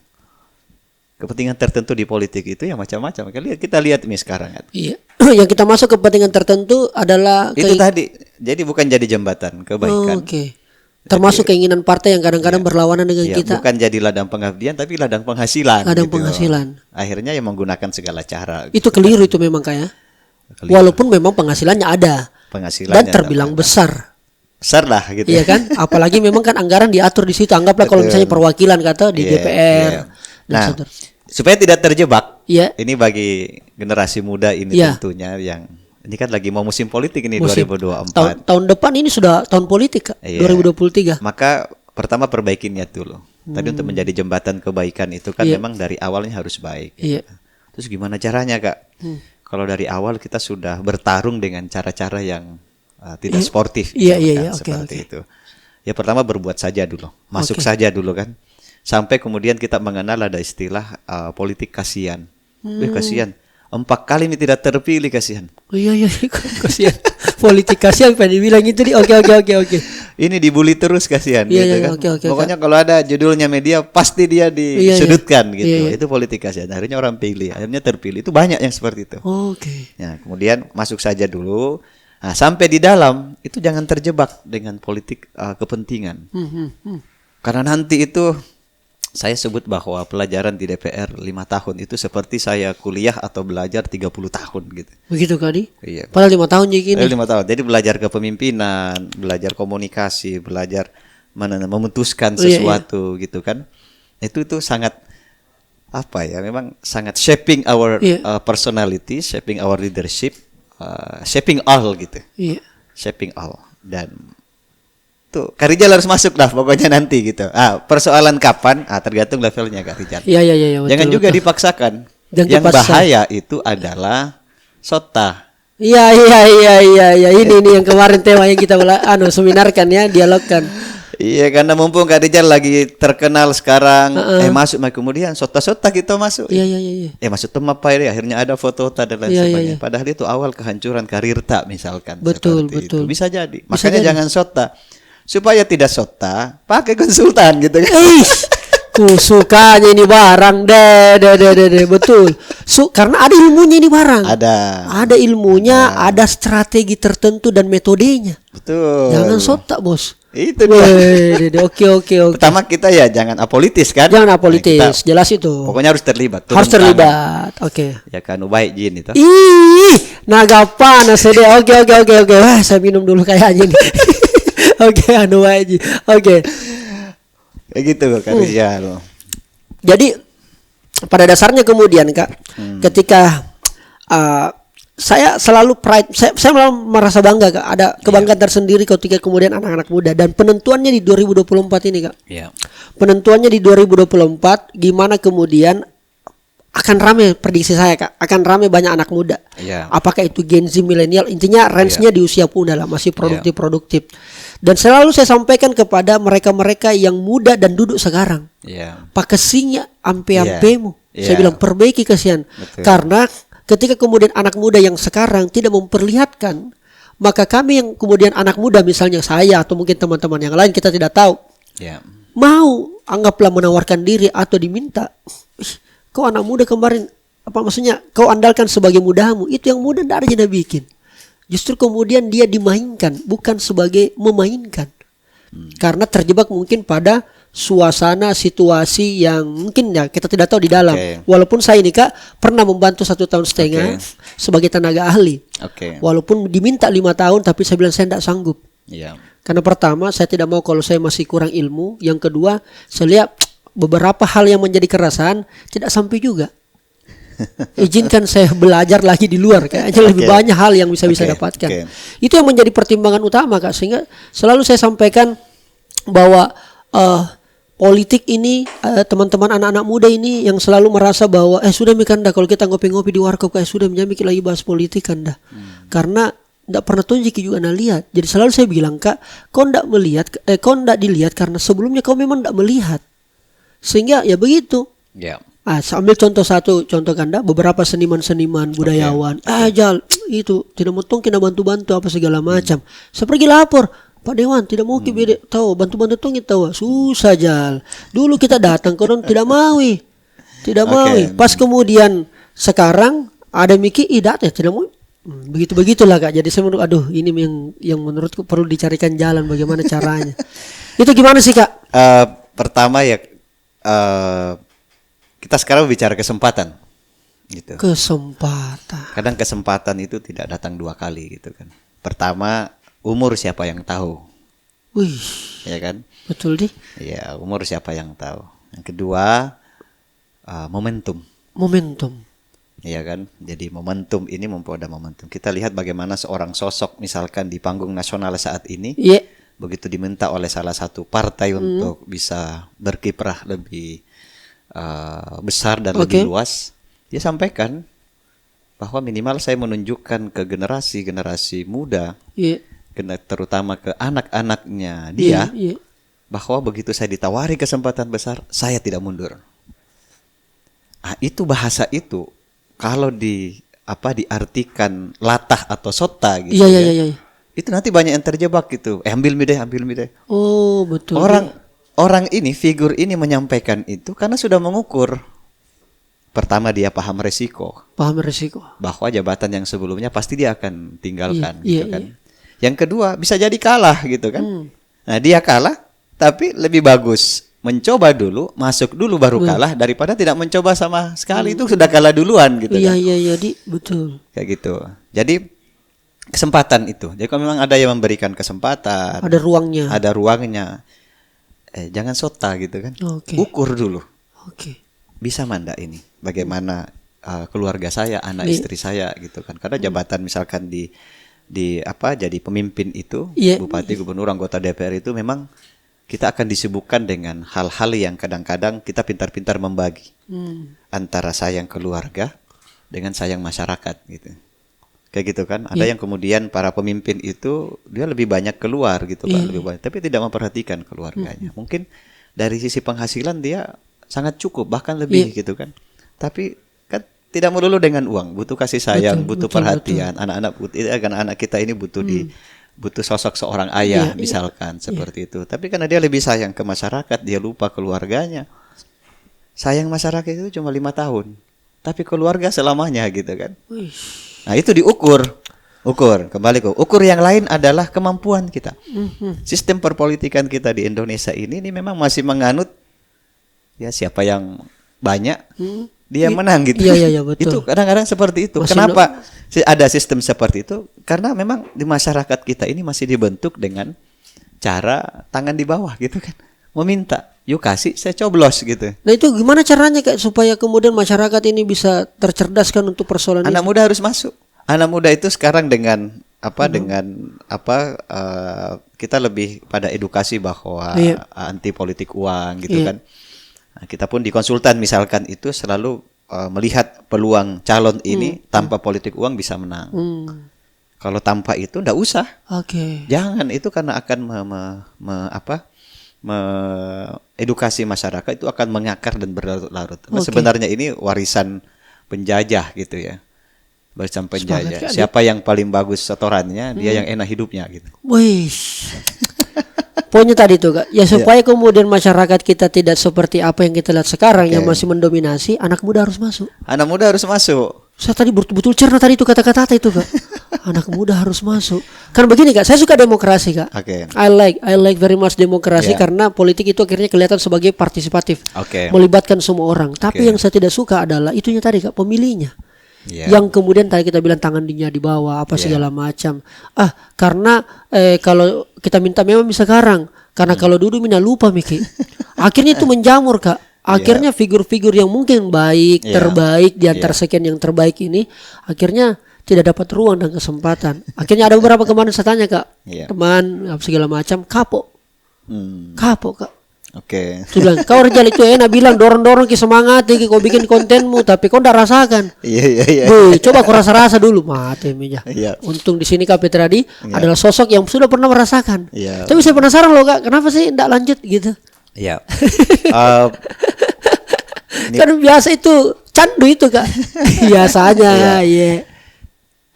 S2: Kepentingan tertentu di politik itu yang macam-macam. Kita lihat ini sekarang kan. Iya.
S1: Yang kita masuk kepentingan tertentu adalah
S2: itu tadi. Jadi bukan jadi jembatan kebaikan.
S1: Termasuk keinginan partai yang kadang-kadang berlawanan dengan kita.
S2: Bukan jadi ladang pengabdian tapi ladang penghasilan. Penghasilan. Akhirnya yang menggunakan segala cara.
S1: Itu keliru itu memang kayak. Walaupun memang penghasilannya ada. Dan terbilang besar
S2: lah gitu.
S1: Iya kan? Apalagi memang kan anggaran diatur di situ. Anggaplah kalau misalnya perwakilan kata di DPR.
S2: Nah, supaya tidak terjebak. Ini bagi generasi muda ini tentunya yang ini kan lagi mau musim politik ini 2024.
S1: Tahun depan ini sudah tahun politik Kak, 2023.
S2: Maka pertama perbaiki niat dulu. Tadi untuk menjadi jembatan kebaikan itu kan memang dari awalnya harus baik. Terus gimana caranya Kak? Kalau dari awal kita sudah bertarung dengan cara-cara yang tidak sportif, seperti itu. Ya pertama berbuat saja dulu, masuk saja dulu kan, sampai kemudian kita mengenal ada istilah politik kasihan. Kasihan, 4 kali ini tidak terpilih kasihan.
S1: Kasihan. Politik kasihan, pengen dibilang itu di. Oke.
S2: Ini dibully terus kasihan, gitu kan. Pokoknya kalau ada judulnya media pasti dia disudutkan gitu. Itu politik kasihan. Akhirnya orang pilih, akhirnya terpilih. Itu banyak yang seperti itu. Ya, kemudian masuk saja dulu. Nah, sampai di dalam itu jangan terjebak dengan politik kepentingan. Karena nanti itu saya sebut bahwa pelajaran di DPR 5 tahun itu seperti saya kuliah atau belajar 30 tahun gitu.
S1: Begitu Kak Di?
S2: Iya.
S1: Padahal 5 tahun jadi gini.
S2: 5 tahun. Jadi belajar kepemimpinan, belajar komunikasi, belajar memutuskan sesuatu gitu kan. Itu sangat apa ya? Memang sangat shaping our personality, shaping our leadership, shaping all gitu.
S1: Iya.
S2: Shaping all. Dan tuh Kak Rijal harus masuk dah pokoknya nanti gitu. Persoalan kapan? Tergantung levelnya Kak Rijal.
S1: Iya.
S2: Jangan juga dipaksakan. Yang bahaya itu adalah sota.
S1: Iya. Ini yang kemarin tema yang kita seminarkan ya, dialogkan.
S2: Iya, karena mumpung Kak Rijal lagi terkenal sekarang, masuk kemudian sota-sota kita masuk.
S1: Iya.
S2: Masuk temapai akhirnya ada foto dan lain sebagainya. Padahal itu awal kehancuran karir tak misalkan.
S1: Betul.
S2: Itu. Bisa jadi. Makanya jangan sota. Supaya tidak sota, pakai konsultan gitu kan.
S1: Sukanya ini barang deh. Betul. Karena ada ilmunya ini barang. Ada ilmunya, ada strategi tertentu dan metodenya.
S2: Betul.
S1: Jangan sota, Bos.
S2: Itu dia.
S1: Oke.
S2: Pertama kita jangan apolitis kan.
S1: Jangan apolitis, jelas itu.
S2: Pokoknya harus terlibat.
S1: Harus terlibat. Oke.
S2: Ya kan baik jin itu.
S1: Naga panas deh. Oke. Wah, saya minum dulu kayaknya nih. Oke, baik. Oke.
S2: Kayak gitu Kak Rijal.
S1: Jadi pada dasarnya kemudian Kak, ketika saya selalu pride, saya malah merasa bangga Kak, ada kebanggaan tersendiri ketika kemudian anak-anak muda, dan penentuannya di 2024 ini Kak. Penentuannya di 2024 gimana kemudian akan rame, prediksi saya Kak, akan rame banyak anak muda. Apakah itu Gen Z, milenial, intinya range-nya di usia muda lah, masih produktif. Dan selalu saya sampaikan kepada mereka-mereka yang muda dan duduk sekarang, pakesinya ampe-ampemu. Saya bilang perbaiki kesian. Karena ketika kemudian anak muda yang sekarang tidak memperlihatkan, maka kami yang kemudian anak muda, misalnya saya atau mungkin teman-teman yang lain, kita tidak tahu, mau anggaplah menawarkan diri atau diminta, kau anak muda kemarin, apa maksudnya kau andalkan sebagai mudamu, itu yang muda tidak ada yang bikin. Justru kemudian dia dimainkan, bukan sebagai memainkan. Karena terjebak mungkin pada suasana situasi yang mungkin kita tidak tahu di dalam. Walaupun saya ini Kak pernah membantu 1 tahun setengah sebagai tenaga ahli. Walaupun diminta 5 tahun, tapi saya bilang saya tidak sanggup. Karena pertama saya tidak mau kalau saya masih kurang ilmu. Yang kedua saya lihat beberapa hal yang menjadi keresahan tidak sampai juga. Izinkan saya belajar lagi di luar, kayaknya lebih banyak hal yang bisa dapatkan. Itu yang menjadi pertimbangan utama Kak, sehingga selalu saya sampaikan bahwa politik ini, teman-teman anak-anak muda ini yang selalu merasa bahwa sudah mikanda kalau kita ngopi-ngopi di warkop kayak sudah menjadi lagi bahas politik kan dah. Karena tidak pernah tunjuk juga lihat. Jadi selalu saya bilang Kak, kau tidak melihat, kau tidak dilihat karena sebelumnya kau memang tidak melihat. Sehingga ya begitu. Sambil contoh Kanda, beberapa seniman-seniman budayawan, Jal itu tidak mungkin bantu-bantu apa segala macam. Saya pergi lapor, Pak Dewan tidak mau tahu bantu-bantu tongit tahu, susah Jal. Dulu kita datang, konon tidak mau. Pas kemudian sekarang ada Miki idat tidak mau. Begitulah Kak. Jadi saya menurut, ini yang menurutku perlu dicarikan jalan bagaimana caranya. Itu gimana sih Kak?
S2: Pertama kita sekarang bicara kesempatan gitu.
S1: Kesempatan.
S2: Kadang kesempatan itu tidak datang 2 kali gitu kan. Pertama, umur siapa yang tahu. Ya kan?
S1: Betul deh.
S2: Iya, umur siapa yang tahu. Yang kedua, momentum. Iya kan? Jadi momentum ini ada momentum. Kita lihat bagaimana seorang sosok misalkan di panggung nasional saat ini, begitu diminta oleh salah satu partai untuk bisa berkiprah lebih besar dan lebih luas, dia sampaikan bahwa minimal saya menunjukkan ke generasi muda, terutama ke anak-anaknya dia, bahwa begitu saya ditawari kesempatan besar, saya tidak mundur. Itu bahasa itu kalau diartikan latah atau sota gitu, itu nanti banyak yang terjebak gitu. Ambil mi deh.
S1: Oh betul.
S2: Orang ini, figur ini menyampaikan itu karena sudah mengukur. Pertama dia paham resiko. Bahwa jabatan yang sebelumnya pasti dia akan tinggalkan gitu kan. Yang kedua bisa jadi kalah gitu kan. Nah dia kalah tapi lebih bagus mencoba dulu, masuk dulu baru kalah daripada tidak mencoba sama sekali, itu sudah kalah duluan gitu
S1: Iya
S2: kan.
S1: iya betul.
S2: Kayak gitu. Jadi kesempatan itu. Jadi kalau memang ada yang memberikan kesempatan,
S1: Ada ruangnya.
S2: Ada ruangnya. Jangan sota gitu kan. Ukur dulu. Bisa mandak ini. Bagaimana keluarga saya, anak istri saya gitu kan. Karena jabatan misalkan di jadi pemimpin itu, bupati, gubernur, anggota DPR itu memang kita akan disibukkan dengan hal-hal yang kadang-kadang kita pintar-pintar membagi antara sayang keluarga dengan sayang masyarakat gitu. Kayak gitu kan. Ada yang kemudian para pemimpin itu dia lebih banyak keluar gitu kan, lebih banyak, tapi tidak memperhatikan keluarganya. Mungkin dari sisi penghasilan dia sangat cukup, bahkan lebih gitu kan. Tapi kan tidak melulu dengan uang, butuh kasih sayang, butuh perhatian. Anak-anak kita ini butuh sosok seorang ayah misalkan seperti itu. Tapi karena dia lebih sayang ke masyarakat, dia lupa keluarganya. Sayang masyarakat itu cuma 5 tahun, tapi keluarga selamanya gitu kan. Nah itu diukur. Kembali ke ukur yang lain adalah kemampuan kita. Sistem perpolitikan kita di Indonesia ini memang masih menganut ya siapa yang banyak dia menang gitu.
S1: Iya betul.
S2: Itu kadang-kadang seperti itu. Kenapa ada sistem seperti itu? Karena memang di masyarakat kita ini masih dibentuk dengan cara tangan di bawah gitu kan. Meminta, yuk kasih, saya coblos gitu.
S1: Nah itu gimana caranya Kak supaya kemudian masyarakat ini bisa tercerdaskan untuk persoalan
S2: Anak
S1: ini?
S2: muda harus masuk. Anak muda itu sekarang dengan kita lebih pada edukasi bahwa anti politik uang gitu kan. Nah, kita pun di konsultan misalkan itu selalu melihat peluang calon ini tanpa politik uang bisa menang. Kalau tanpa itu ndak usah. Jangan, itu karena akan edukasi masyarakat itu akan mengakar dan berlarut-larut. Nah, sebenarnya ini warisan penjajah gitu ya. Warisan penjajah. Siapa yang paling bagus setorannya, dia yang enak hidupnya gitu.
S1: Wih. Poinnya tadi tuh Kak, ya supaya kemudian masyarakat kita tidak seperti apa yang kita lihat sekarang yang masih mendominasi, anak muda harus masuk.
S2: Anak muda harus masuk.
S1: Saya tadi betul-betul cerna tadi itu kata-kata itu Kak. Anak muda harus masuk. Karena begini Kak, saya suka demokrasi Kak. I like very much demokrasi karena politik itu akhirnya kelihatan sebagai partisipatif, melibatkan semua orang. Tapi yang saya tidak suka adalah itunya tadi Kak, pemilihnya. Yang kemudian tadi kita bilang tangan dinya di bawah apa segala macam. Karena kalau kita minta memang bisa sekarang, karena kalau dulu mina lupa Miki. Akhirnya itu menjamur Kak. Akhirnya figur-figur yang mungkin baik, terbaik di antara sekian yang terbaik ini akhirnya tidak dapat ruang dan kesempatan. Akhirnya ada beberapa kemarin saya tanya Kak, teman segala macam kapok Kak. Sudah kau Rijal itu enak bilang dorong-dorong ke semangat ki kau bikin kontenmu tapi kau ndak rasakan. Coba kau rasa-rasa dulu mati meja. Untung di sini Kak Petradi adalah sosok yang sudah pernah merasakan. Tapi saya penasaran loh Kak, kenapa sih ndak lanjut gitu? Kan biasa itu candu itu Kak. Biasanya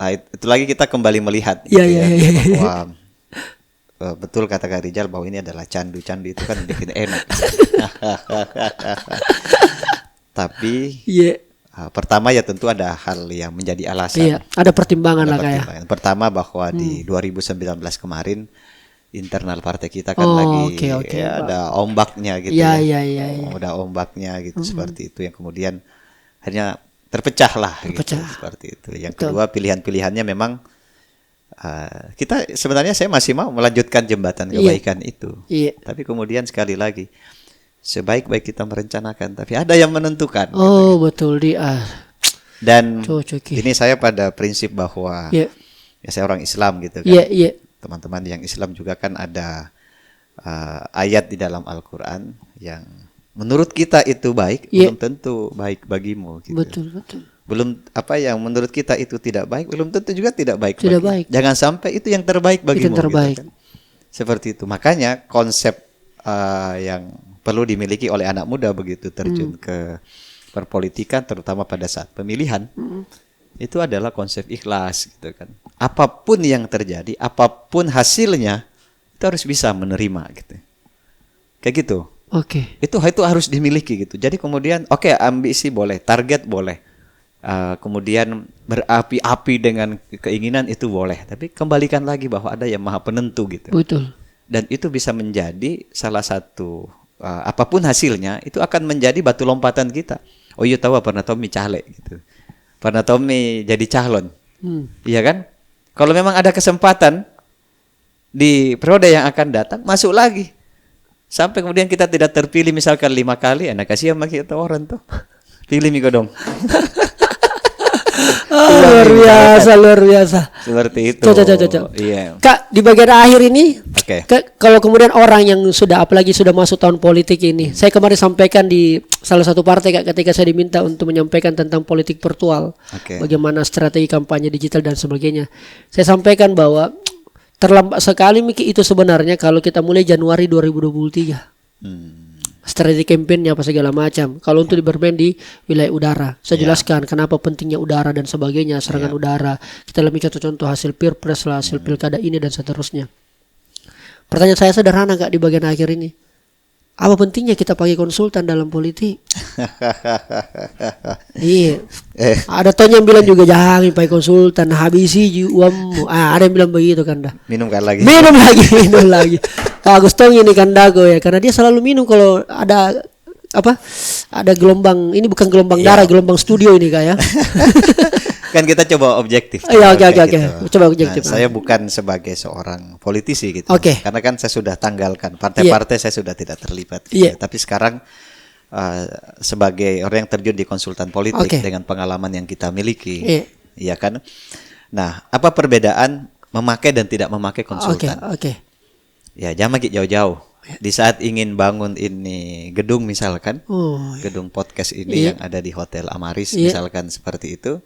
S2: itu lagi kita kembali melihat bahwa betul kata Kak Rijal bahwa ini adalah candu itu kan bikin enak. Tapi pertama ya tentu ada hal yang menjadi alasan.
S1: Ada pertimbangan lah Kak.
S2: Pertama bahwa di 2019 kemarin internal partai kita kan lagi ada ombaknya gitu. Ada ombaknya gitu seperti itu yang kemudian akhirnya terpecah lah gitu, seperti itu. Yang kedua pilihan-pilihannya memang kita sebenarnya saya masih mau melanjutkan jembatan kebaikan itu. Tapi kemudian sekali lagi sebaik-baik kita merencanakan tapi ada yang menentukan.
S1: Betul
S2: Dan ini saya pada prinsip bahwa saya orang Islam gitu kan. Teman-teman yang Islam juga kan ada ayat di dalam Al-Qur'an yang menurut kita itu baik, belum tentu baik bagimu gitu.
S1: Betul.
S2: Belum yang menurut kita itu tidak baik, belum tentu juga tidak baik. Jangan sampai itu yang terbaik bagimu. Gitu kan? Seperti itu. Makanya konsep yang perlu dimiliki oleh anak muda begitu terjun ke perpolitikan, terutama pada saat pemilihan, itu adalah konsep ikhlas gitu kan. Apapun yang terjadi, apapun hasilnya, itu harus bisa menerima gitu. Kayak gitu. Itu harus dimiliki gitu. Jadi kemudian ambisi boleh, target boleh. Kemudian berapi-api dengan keinginan itu boleh, tapi kembalikan lagi bahwa ada yang maha penentu gitu.
S1: Betul.
S2: Dan itu bisa menjadi salah satu apapun hasilnya itu akan menjadi batu lompatan kita. Oh iya tahu pernah Tommy caleg gitu. Pernah Tommy jadi calon. Iya kan? Kalau memang ada kesempatan di periode yang akan datang, masuk lagi. Sampai kemudian kita tidak terpilih misalkan 5 kali, enak kasih sama kita orang tuh. Pilih Miko dong.
S1: Luar biasa.
S2: Seperti itu.
S1: Cocok.
S2: Iya.
S1: Kak, di bagian akhir ini,
S2: Oke.
S1: kalau kemudian orang yang sudah, apalagi sudah masuk tahun politik ini, saya kemarin sampaikan di salah satu partai Kak, ketika saya diminta untuk menyampaikan tentang politik virtual, bagaimana strategi kampanye digital dan sebagainya. Saya sampaikan bahwa terlambat sekali Miki itu sebenarnya kalau kita mulai Januari 2023. Strategi kampanye apa segala macam. Kalau untuk bermain di wilayah udara, saya jelaskan kenapa pentingnya udara dan sebagainya, serangan udara. Kita lebih contoh-contoh hasil Pilpres lah, hasil pilkada ini dan seterusnya. Pertanyaan saya sederhana Kak di bagian akhir ini. Apa pentingnya kita pakai konsultan dalam politik? Iya. Ada yang bilang juga jangan pakai konsultan, habisi uangmu. Ada yang bilang begitu kan dah.
S2: Minum lagi.
S1: Pak Agustong ini kan dago ya, karena dia selalu minum kalau ada ada gelombang, ini bukan gelombang darah, gelombang studio ini Kak ya.
S2: Kan kita coba objektif.
S1: Iya, oke.
S2: Gitu.
S1: Coba objektif.
S2: Saya bukan sebagai seorang politisi gitu.
S1: Oke.
S2: Karena kan saya sudah tanggalkan partai-partai, saya sudah tidak terlibat. Gitu. Tapi sekarang sebagai orang yang terjun di konsultan politik dengan pengalaman yang kita miliki, iya kan. Nah, apa perbedaan memakai dan tidak memakai konsultan?
S1: Oke.
S2: Ya, jangan lagi jauh-jauh. Di saat ingin bangun ini gedung misalkan, gedung podcast ini yang ada di Hotel Amaris misalkan seperti itu.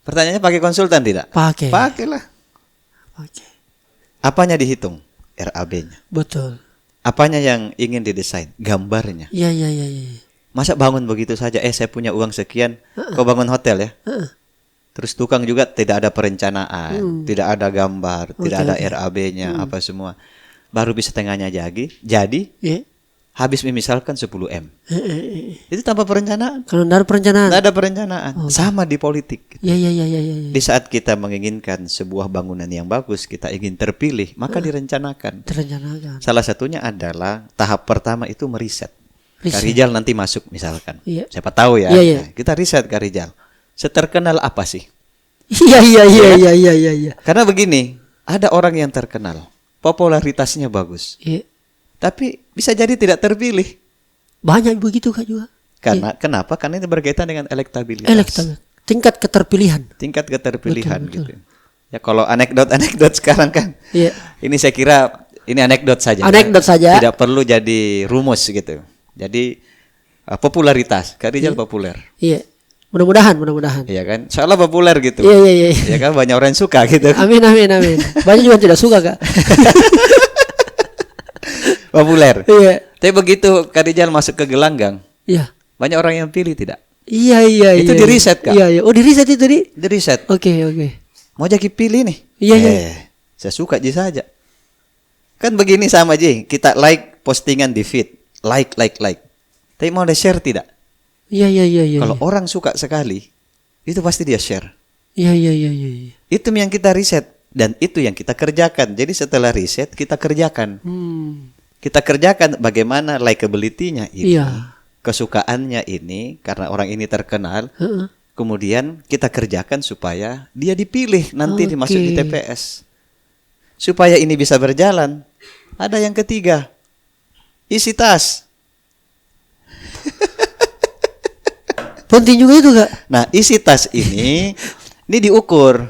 S2: Pertanyaannya pakai konsultan tidak? Pakailah. Apanya dihitung? RAB-nya.
S1: Betul.
S2: Apanya yang ingin didesain? Gambarnya.
S1: Iya.
S2: Masa bangun begitu saja? Saya punya uang sekian, kau bangun hotel ya? Terus tukang juga tidak ada perencanaan, tidak ada gambar, tidak ada RAB-nya, apa semua. Baru bisa tengahnya jadi habis misalkan 10M. Itu tanpa perencanaan.
S1: Kalau tidak ada perencanaan.
S2: Tidak ada perencanaan. Sama di politik.
S1: Iya.
S2: Di saat kita menginginkan sebuah bangunan yang bagus, kita ingin terpilih, maka direncanakan. Salah satunya adalah tahap pertama itu meriset. Kak Rijal nanti masuk misalkan. Siapa tahu ya. Nah, kita riset Kak Rijal. Seterkenal apa sih?
S1: Iya.
S2: Karena begini, ada orang yang terkenal, popularitasnya bagus. Tapi bisa jadi tidak terpilih.
S1: Banyak begitu Kak juga.
S2: Karena kenapa? Karena ini berkaitan dengan elektabilitas.
S1: Tingkat keterpilihan.
S2: Betul. Gitu. Ya kalau anekdot sekarang kan. Ini saya kira ini anekdot saja. Tidak perlu jadi rumus gitu. Jadi popularitas, Kak Rijal populer.
S1: Iya. Mudah-mudahan.
S2: Iya kan? Soalnya populer gitu.
S1: Iya.
S2: Ya kan banyak orang yang suka gitu.
S1: Amin. Banyak juga tidak suka Kak.
S2: Populer.
S1: Iya.
S2: Tapi begitu Kak Rijal masuk ke gelanggang.
S1: Iya.
S2: Banyak orang yang pilih tidak?
S1: Iya.
S2: Itu di riset Kak.
S1: Iya. Oh, di riset itu di
S2: riset.
S1: Oke.
S2: Mau jadi pilih nih.
S1: Iya.
S2: Saya suka Ji saja. Kan begini sama Ji, kita like postingan di feed. Like. Tapi mau share tidak?
S1: Iya.
S2: Kalau orang suka sekali, itu pasti dia share.
S1: Iya.
S2: Itu yang kita riset dan itu yang kita kerjakan. Jadi setelah riset kita kerjakan. Kita kerjakan bagaimana likability-nya ini, kesukaannya ini karena orang ini terkenal. Kemudian kita kerjakan supaya dia dipilih nanti dimasuk di TPS. Supaya ini bisa berjalan. Ada yang ketiga, isi tas.
S1: Penting juga itu Kak.
S2: Nah, isi tas ini diukur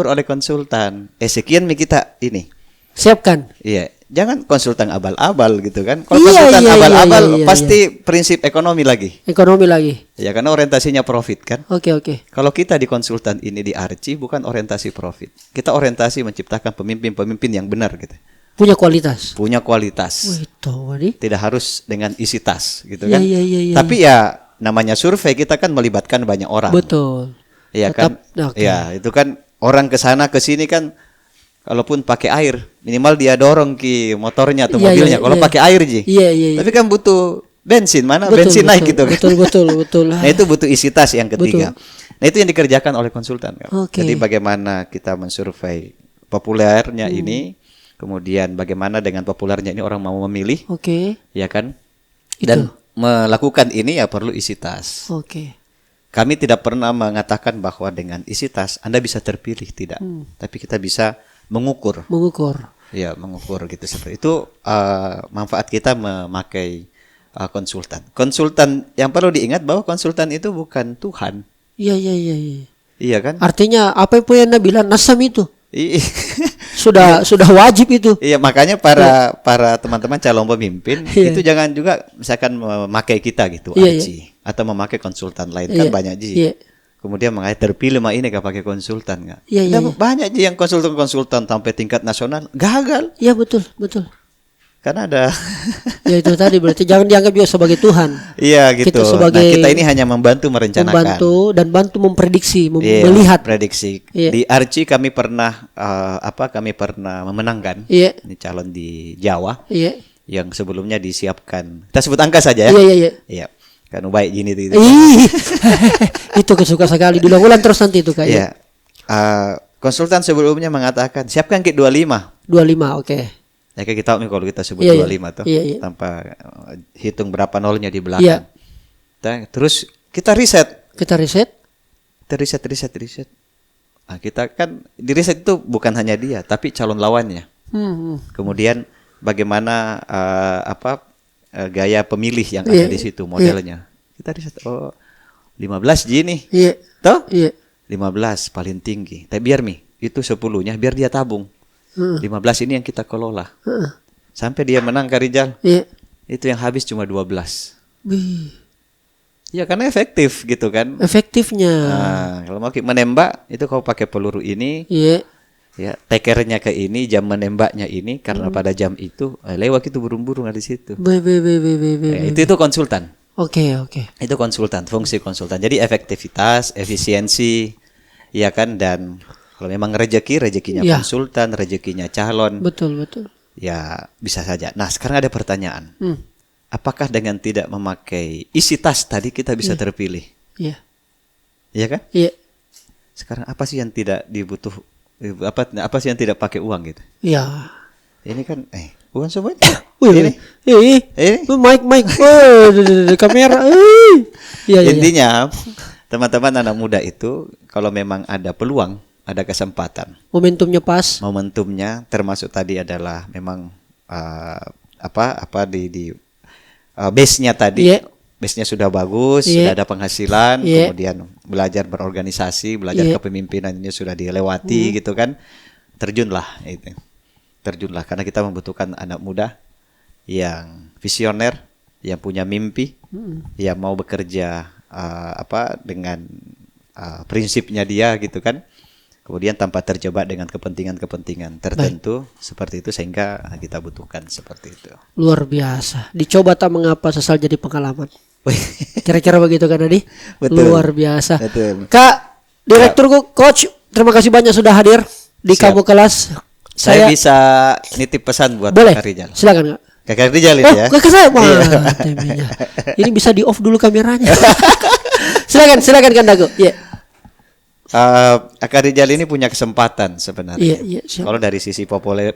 S2: oleh konsultan. Sekian kita ini
S1: siapkan.
S2: Iya, jangan konsultan abal-abal gitu kan. Kalau konsultan abal-abal pasti prinsip ekonomi lagi. Ya karena orientasinya profit kan.
S1: Oke.
S2: Kalau kita di konsultan ini di Arci bukan orientasi profit. Kita orientasi menciptakan pemimpin yang benar gitu.
S1: Punya kualitas.
S2: Tidak harus dengan isi tas gitu kan.
S1: Iya.
S2: Tapi ya namanya survei kita kan melibatkan banyak orang.
S1: Betul.
S2: Iya kan. Ya, itu kan orang ke sana ke sini kan kalaupun pakai air, minimal dia dorong ke motornya atau mobilnya. Kalau pakai air Ji.
S1: Iya.
S2: Tapi kan butuh bensin, bensin naik gitu kan.
S1: Betul.
S2: Nah, itu butuh isi tas yang ketiga. Nah, itu yang dikerjakan oleh konsultan kan. Jadi bagaimana kita mensurvei populernya ini, Kemudian bagaimana dengan populernya ini orang mau memilih.
S1: Oke.
S2: Ya kan? Dan melakukan ini ya perlu isi tas.
S1: Oke.
S2: Kami tidak pernah mengatakan bahwa dengan isi tas Anda bisa terpilih, tidak. Tapi kita bisa mengukur. Ya, mengukur gitu seperti itu. Manfaat kita memakai konsultan. Konsultan yang perlu diingat bahwa konsultan itu bukan Tuhan.
S1: Iya.
S2: Iya kan?
S1: Artinya apa yang Anda bilang nasam itu sudah wajib itu.
S2: Iya, makanya para teman-teman calon pemimpin itu jangan juga misalkan memakai kita gitu, Archie, atau memakai konsultan lain kan banyak ji. Kemudian makanya terpilih mah ini gak pakai konsultan nggak? Banyak ji yang konsultan sampai tingkat nasional gagal.
S1: Iya betul.
S2: Karena ada
S1: ya itu tadi berarti jangan dianggap juga sebagai Tuhan.
S2: Iya gitu. Kita ini hanya membantu merencanakan.
S1: Bantu memprediksi, melihat.
S2: Prediksi. Di Archie kami pernah memenangkan. Ini calon di Jawa. Yang sebelumnya disiapkan. Kita sebut angka saja ya. Iya. Kan baik gini itu.
S1: Itu kesuka sekali. Diulang terus nanti itu Kak.
S2: Iya. Konsultan sebelumnya mengatakan siapkan kit 25.
S1: 25, oke.
S2: Ya kayak kita kalau kita sebut 25 tuh tanpa hitung berapa nolnya di belakang. Terus kita riset. Nah, kita kan di riset itu bukan hanya dia, tapi calon lawannya. Kemudian bagaimana gaya pemilih yang ada di situ modelnya. Kita riset 15 gini. Toh? 15 paling tinggi. Tapi biar itu 10-nya biar dia tabung. 15 ini yang kita kelola. Sampai dia menang Kak Rijal. Itu yang habis cuma 12. Ya karena efektif gitu kan.
S1: Efektifnya.
S2: Nah, kalau mau menembak itu kau pakai peluru ini. Ya, tekernya ke ini, jam menembaknya ini karena pada jam itu lewat itu burung-burung ada di situ. Itu konsultan.
S1: Oke.
S2: Itu konsultan, fungsi konsultan. Jadi efektivitas, efisiensi, ya kan, dan kalau memang rezekinya konsultan, rezekinya calon.
S1: Betul.
S2: Ya bisa saja. Nah sekarang ada pertanyaan. Apakah dengan tidak memakai isi tas tadi kita bisa terpilih? Iya kan?
S1: Iya.
S2: Sekarang apa sih yang tidak dibutuh? Apa sih yang tidak pakai uang gitu?
S1: Iya.
S2: Ini kan bukan sobat.
S1: Ini. Mic. Kamera.
S2: Intinya teman-teman anak muda itu kalau memang ada peluang, ada kesempatan.
S1: Momentumnya pas.
S2: Momentumnya termasuk tadi adalah memang base-nya tadi. Base-nya sudah bagus, sudah ada penghasilan, kemudian belajar berorganisasi, belajar kepemimpinan ini sudah dilewati gitu kan. Terjunlah karena kita membutuhkan anak muda yang visioner, yang punya mimpi, yang mau bekerja dengan prinsipnya dia gitu kan. Kemudian tanpa terjebak dengan kepentingan tertentu. Seperti itu sehingga kita butuhkan seperti itu.
S1: Luar biasa. Dicoba tak mengapa sesal jadi pengalaman. Kira-kira begitu kan Adi?
S2: Betul.
S1: Luar biasa.
S2: Betul.
S1: Kak, direkturku, coach, terima kasih banyak sudah hadir di kamu kelas.
S2: Saya bisa nitip pesan buat Kak Rijal.
S1: Silakan Kak.
S2: Kak Rijal itu ya.
S1: Kakak saya. Ini bisa di off dulu kameranya. Silakan kan Dago.
S2: Kak Rijal ini punya kesempatan sebenarnya.
S1: Iya,
S2: kalau dari sisi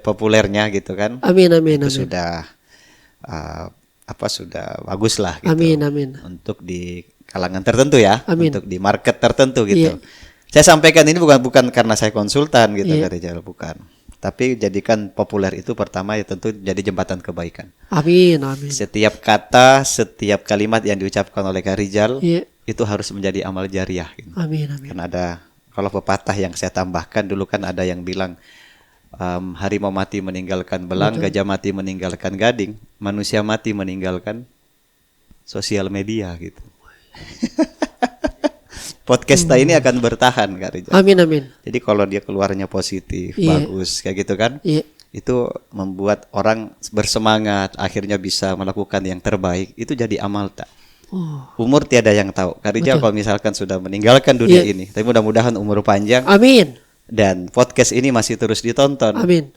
S2: populernya gitu kan.
S1: Amin.
S2: Itu sudah sudah bagus lah gitu.
S1: Amin.
S2: Untuk di kalangan tertentu ya.
S1: Amin.
S2: Untuk di market tertentu gitu. Saya sampaikan ini bukan karena saya konsultan gitu Kak Rijal, bukan. Tapi jadikan populer itu pertama ya tentu jadi jembatan kebaikan.
S1: Amin.
S2: Setiap kata, setiap kalimat yang diucapkan oleh Kak Rijal itu harus menjadi amal jariah gitu.
S1: Amin.
S2: Kan ada kalau pepatah yang saya tambahkan dulu kan ada yang bilang harimau mati meninggalkan belang, gajah mati meninggalkan gading, manusia mati meninggalkan sosial media gitu. Podcast ini akan bertahan Kak Rijal.
S1: Amin.
S2: Jadi kalau dia keluarnya positif, bagus kayak gitu kan. Itu membuat orang bersemangat, akhirnya bisa melakukan yang terbaik. Itu jadi amal tak. Umur tiada yang tahu. Kak Rijal kalau misalkan sudah meninggalkan dunia ini, tapi mudah-mudahan umur panjang.
S1: Amin.
S2: Dan podcast ini masih terus ditonton.
S1: Amin.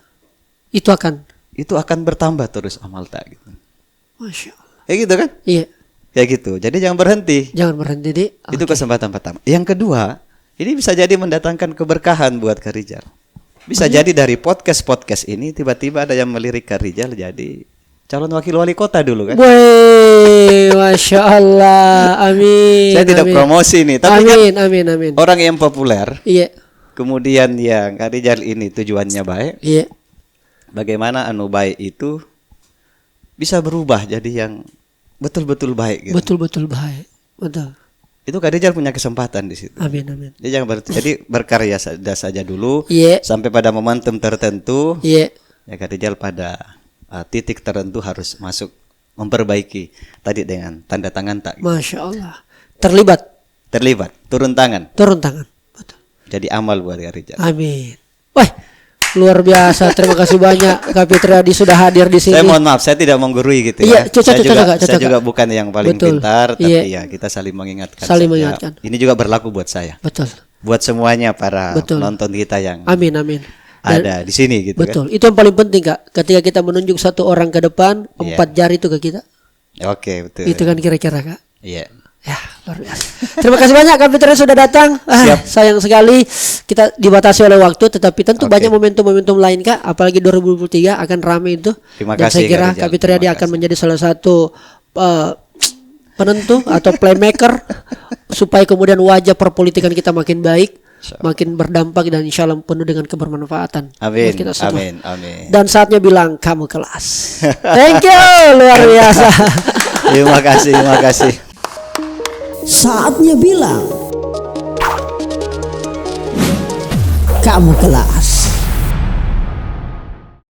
S1: Itu akan
S2: bertambah terus amal tak gitu.
S1: Masya Allah.
S2: Kayak gitu kan?
S1: Iya.
S2: Kayak gitu. Jadi jangan berhenti.
S1: Di.
S2: Itu kesempatan pertama. Yang kedua, ini bisa jadi mendatangkan keberkahan buat Kak Rijal. Bisa jadi dari podcast ini tiba-tiba ada yang melirik Kak Rijal jadi calon wakil wali kota dulu kan.
S1: Woi, Masya Allah. Amin.
S2: Saya tidak promosi nih, tapi
S1: amin.
S2: Orang yang populer.
S1: Iya.
S2: Kemudian yang Kak Rijal ini tujuannya baik.
S1: Iya.
S2: Bagaimana baik itu bisa berubah jadi yang betul-betul baik gitu.
S1: Betul baik. Betul.
S2: Itu Kak Rijal punya kesempatan di situ.
S1: Amin.
S2: Jadi berkarya saja dulu sampai pada momentum tertentu.
S1: Iya.
S2: Ya Kak Rijal pada titik tertentu harus masuk memperbaiki tadi dengan tanda tangan tak.
S1: Masya Allah. Terlibat.
S2: Turun tangan.
S1: Betul.
S2: Jadi amal buat Kak Rijal.
S1: Amin. Wah, luar biasa. Terima kasih banyak Kak Fitriadi sudah hadir di sini.
S2: Saya mohon maaf, saya tidak menggurui gitu
S1: ya.
S2: Saya juga bukan yang paling pintar, tapi ya kita saling mengingatkan. Ini juga berlaku buat saya.
S1: Betul.
S2: Buat semuanya para penonton kita yang
S1: Amin.
S2: Ada di sini gitu.
S1: Betul. Itu yang paling penting Kak. Ketika kita menunjuk satu orang ke depan, 4 jari itu ke kita.
S2: Oke, betul.
S1: Itu kan kira-kira Kak.
S2: Iya.
S1: Ya, luar biasa. Terima kasih banyak Kak Fitri sudah datang. Sayang sekali kita dibatasi oleh waktu, tetapi tentu banyak momentum-momentum lain Kak, apalagi 2023 akan ramai itu.
S2: Terima
S1: Dan
S2: kasih,
S1: saya kira Kak Fitri akan menjadi salah satu penentu atau playmaker supaya kemudian wajah perpolitikan kita makin baik, makin berdampak dan insya Allah penuh dengan kebermanfaatan.
S2: Amin.
S1: Kita semua.
S2: Amin.
S1: Dan saatnya bilang kamu kelas. Thank you, luar biasa.
S2: Terima kasih.
S3: Saatnya bilang kamu kelas.